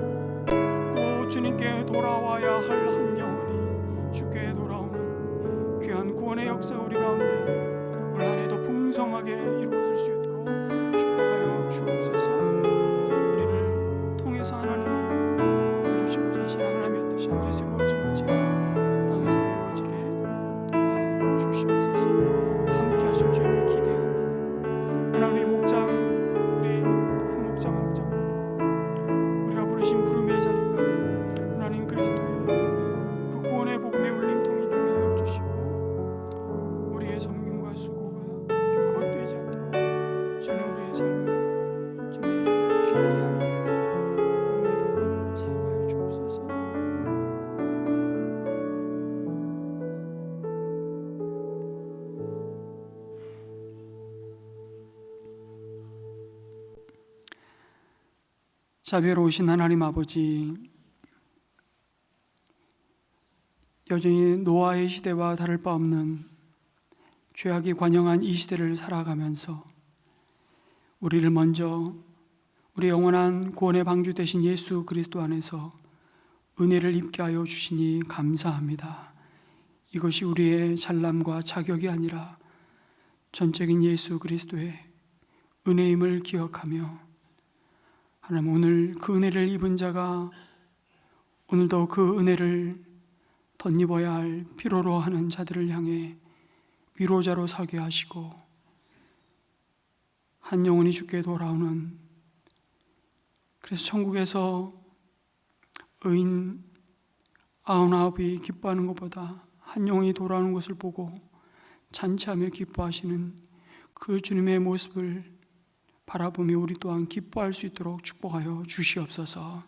꼭 주님께 돌아와야 할 한 영혼이 주께 돌아오는 귀한 구원의 역사 우리 가운데 올 한 해도 풍성하게 이루어질 수 있도록 축복하여 주옵소서. 우리를 통해서 하나님이 이루시고자 하시는 하나님의 뜻이 하늘에서 이루어진 것처럼 땅에서도 이루어지게 도와주시옵소서. 함께 하실 주님을 기대합니다. 하나님의 목장, 우리 한 목장 한 목장 우리가 부르신 부름의 자리가 하나님 그리스도의 그 구원의 복음의 울림통이 되게 하여 주시고, 우리의 섬김과 수고가 결코 헛되지 않도록 주님 우리의 삶을 주님의 귀한 은혜로 사용하여 주옵소서. 자비로우신 하나님 아버지, 여전히 노아의 시대와 다를 바 없는 죄악이 관영한 이 시대를 살아가면서 우리를 먼저 우리 영원한 구원의 방주 되신 예수 그리스도 안에서 은혜를 입게 하여 주시니 감사합니다. 이것이 우리의 잘남과 자격이 아니라 전적인 예수 그리스도의 은혜임을 기억하며, 하나님, 오늘 그 은혜를 입은 자가 오늘도 그 은혜를 덧입어야 할 필요로 하는 자들을 향해 위로자로 서게 하시고, 한 영혼이 주께 돌아오는, 그래서 천국에서 의인 99이 기뻐하는 것보다 한 영혼이 돌아오는 것을 보고 잔치하며 기뻐하시는 그 주님의 모습을 바라보며 우리 또한 기뻐할 수 있도록 축복하여 주시옵소서.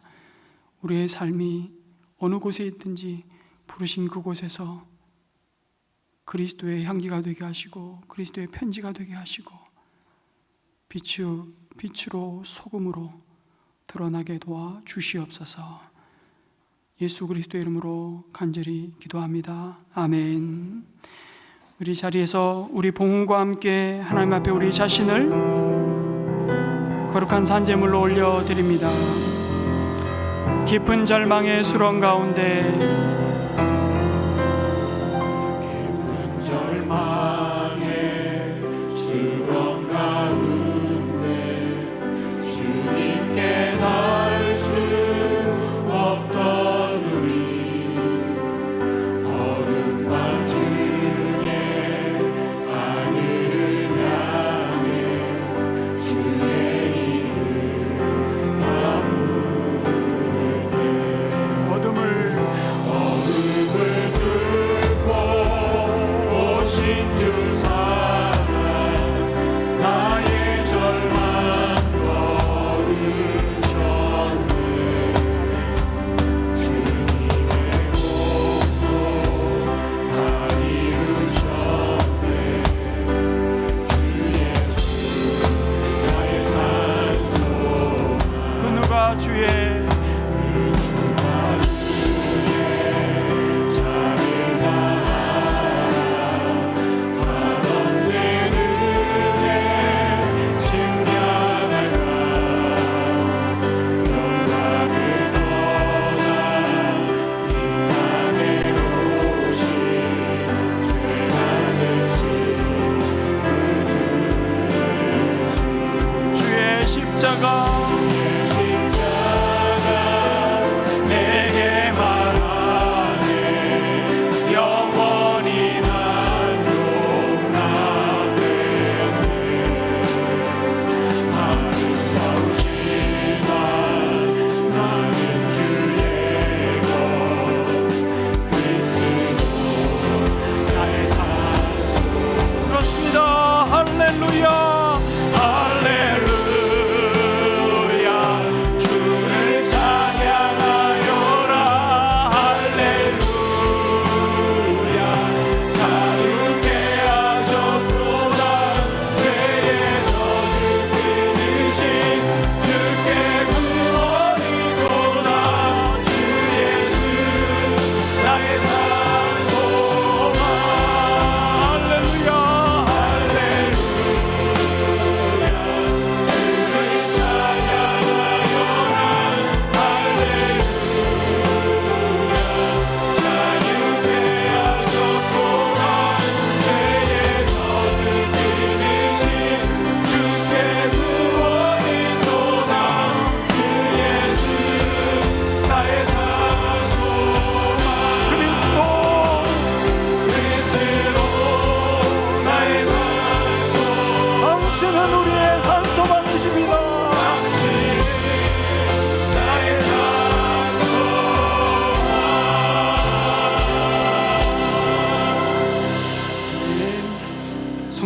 우리의 삶이 어느 곳에 있든지 부르신 그곳에서 그리스도의 향기가 되게 하시고 그리스도의 편지가 되게 하시고 빛으로 소금으로 드러나게 도와 주시옵소서. 예수 그리스도의 이름으로 간절히 기도합니다. 아멘. 우리 자리에서 우리 봉헌과 함께 하나님 앞에 우리 자신을 거룩한 산제물로 올려드립니다. 깊은 절망의 수렁 가운데, 깊은 절망의 수렁 가운데 주님께 닿을 수 없던 우리, 어둠 밤 중에 하늘을 향해 주의 어둠을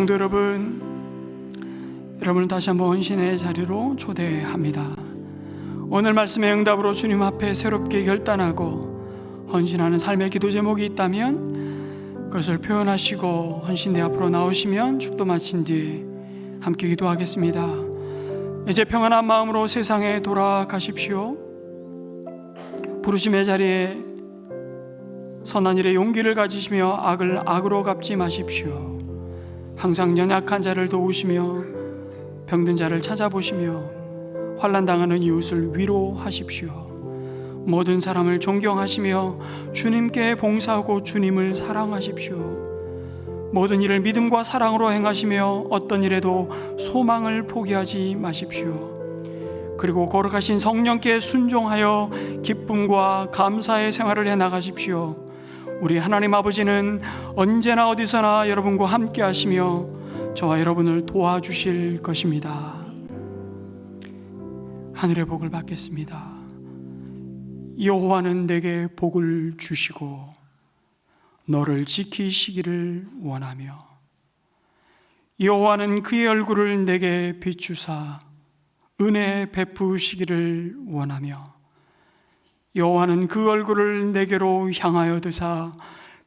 성도 여러분, 여러분을 다시 한번 헌신의 자리로 초대합니다. 오늘 말씀의 응답으로 주님 앞에 새롭게 결단하고 헌신하는 삶의 기도 제목이 있다면 그것을 표현하시고 헌신대 앞으로 나오시면 축도 마친 뒤 함께 기도하겠습니다. 이제 평안한 마음으로 세상에 돌아가십시오. 부르심의 자리에 선한 일에 용기를 가지시며 악을 악으로 갚지 마십시오. 항상 연약한 자를 도우시며 병든 자를 찾아보시며 환난 당하는 이웃을 위로하십시오. 모든 사람을 존경하시며 주님께 봉사하고 주님을 사랑하십시오. 모든 일을 믿음과 사랑으로 행하시며 어떤 일에도 소망을 포기하지 마십시오. 그리고 거룩하신 성령께 순종하여 기쁨과 감사의 생활을 해나가십시오. 우리 하나님 아버지는 언제나 어디서나 여러분과 함께 하시며 저와 여러분을 도와주실 것입니다. 하늘의 복을 받겠습니다. 여호와는 내게 복을 주시고 너를 지키시기를 원하며 여호와는 그의 얼굴을 내게 비추사 은혜 베푸시기를 원하며 여호와는 그 얼굴을 내게로 향하여 드사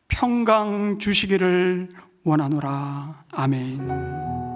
평강 주시기를 원하노라. 아멘.